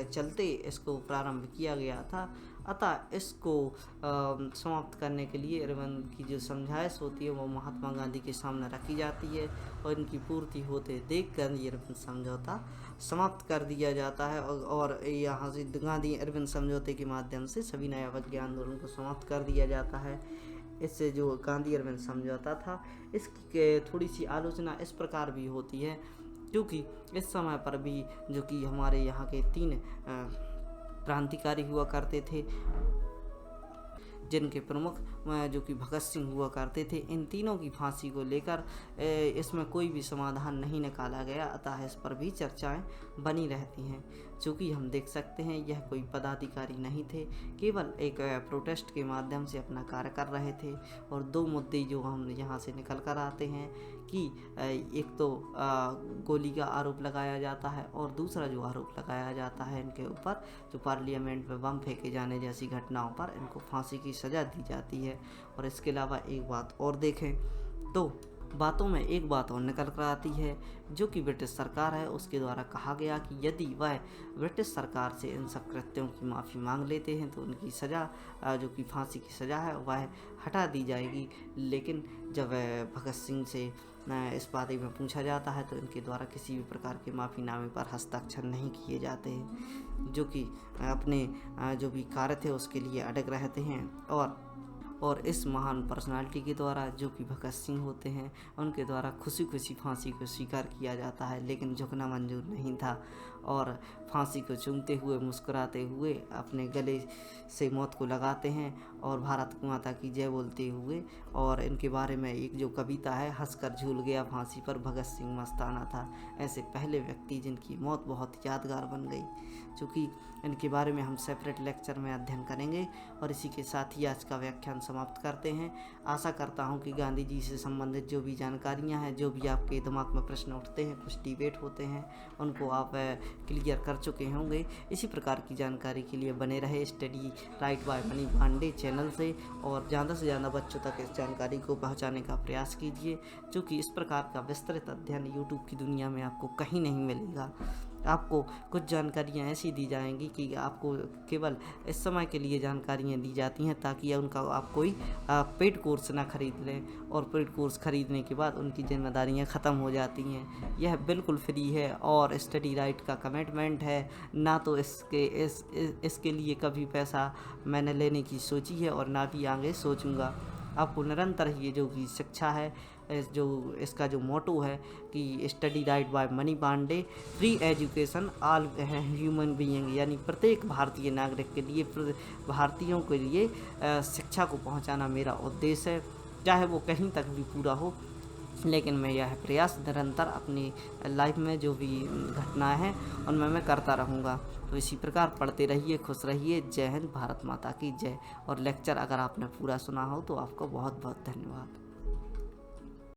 चलते इसको प्रारंभ किया गया था, अतः इसको समाप्त करने के लिए इरविन की जो समझाइश होती है वो महात्मा गांधी के सामने रखी जाती है और इनकी पूर्ति होते देख गांधी इरविन समझौता समाप्त कर दिया जाता है और यहाँ से गांधी इरविन समझौते के माध्यम से सविनय अवज्ञा आंदोलन को समाप्त कर दिया जाता है। इससे जो गांधी इरविन समझौता था इसकी थोड़ी सी आलोचना इस प्रकार भी होती है, क्योंकि इस समय पर भी जो कि हमारे यहाँ के 3 क्रांतिकारी हुआ करते थे, जिनके प्रमुख जो कि भगत सिंह हुआ करते थे, इन तीनों की फांसी को लेकर इसमें कोई भी समाधान नहीं निकाला गया, अतः इस पर भी चर्चाएं बनी रहती हैं। चूँकि हम देख सकते हैं यह कोई पदाधिकारी नहीं थे, केवल एक प्रोटेस्ट के माध्यम से अपना कार्य कर रहे थे। और दो मुद्दे जो हम यहाँ से निकल कर आते हैं कि एक तो गोली का आरोप लगाया जाता है, और दूसरा जो आरोप लगाया जाता है इनके ऊपर, जो पार्लियामेंट में बम फेंके जाने जैसी घटनाओं पर इनको फांसी की सज़ा दी जाती है। और इसके अलावा एक बात और देखें तो बातों में एक बात और निकल कर आती है, जो कि ब्रिटिश सरकार है उसके द्वारा कहा गया कि यदि वह ब्रिटिश सरकार से इन सब कृत्यों की माफ़ी मांग लेते हैं तो उनकी सज़ा, जो कि फांसी की सज़ा है, वह हटा दी जाएगी। लेकिन जब भगत सिंह से इस बारे में पूछा जाता है तो इनके द्वारा किसी भी प्रकार के माफ़ीनामे पर हस्ताक्षर नहीं किए जाते हैं, जो कि अपने जो भी कार्य थे उसके लिए अड़ग रहते हैं। और इस महान पर्सनालिटी के द्वारा, जो कि भगत सिंह होते हैं, उनके द्वारा खुशी खुशी फांसी को स्वीकार किया जाता है, लेकिन झुकना मंजूर नहीं था। और फांसी को चूमते हुए, मुस्कुराते हुए अपने गले से मौत को लगाते हैं और भारत माता की जय बोलते हुए। और इनके बारे में एक जो कविता है, हंसकर झूल गया फांसी पर भगत सिंह मस्ताना था, ऐसे पहले व्यक्ति जिनकी मौत बहुत यादगार बन गई। चूँकि इनके बारे में हम सेपरेट लेक्चर में अध्ययन करेंगे। और इसी के साथ ही आज का व्याख्यान समाप्त करते हैं। आशा करता हूं कि गांधी जी से संबंधित जो भी जानकारियां हैं, जो भी आपके दिमाग में प्रश्न उठते हैं, कुछ डिबेट होते हैं, उनको आप क्लियर कर चुके होंगे। इसी प्रकार की जानकारी के लिए बने रहे study right by Mani Pandey channel से, और ज़्यादा से ज़्यादा बच्चों तक इस जानकारी को पहुँचाने का प्रयास कीजिए, क्योंकि इस प्रकार का विस्तृत अध्ययन यूट्यूब की दुनिया में आपको कहीं नहीं मिलेगा। आपको कुछ जानकारियाँ ऐसी दी जाएंगी कि आपको केवल इस समय के लिए जानकारियाँ दी जाती हैं, ताकि उनका आप कोई पेड कोर्स ना खरीद लें, और पेड कोर्स खरीदने के बाद उनकी जिम्मेदारियाँ ख़त्म हो जाती हैं। यह बिल्कुल फ्री है और स्टडी राइट का कमिटमेंट है, ना तो इसके लिए कभी पैसा मैंने लेने की सोची है और ना भी आगे सोचूंगा। आपको निरंतर ये जो भी शिक्षा है, जो इसका जो मोटो है कि study right by Mani Pandey, free education all human being, यानी प्रत्येक भारतीय नागरिक के लिए, भारतीयों के लिए शिक्षा को पहुंचाना मेरा उद्देश्य है, चाहे वो कहीं तक भी पूरा हो। लेकिन मैं यह प्रयास निरंतर अपनी लाइफ में जो भी घटनाएं हैं उनमें मैं करता रहूँगा। तो इसी प्रकार पढ़ते रहिए, खुश रहिए। जय हिंद, भारत माता की जय। और लेक्चर अगर आपने पूरा सुना हो तो आपको बहुत बहुत धन्यवाद।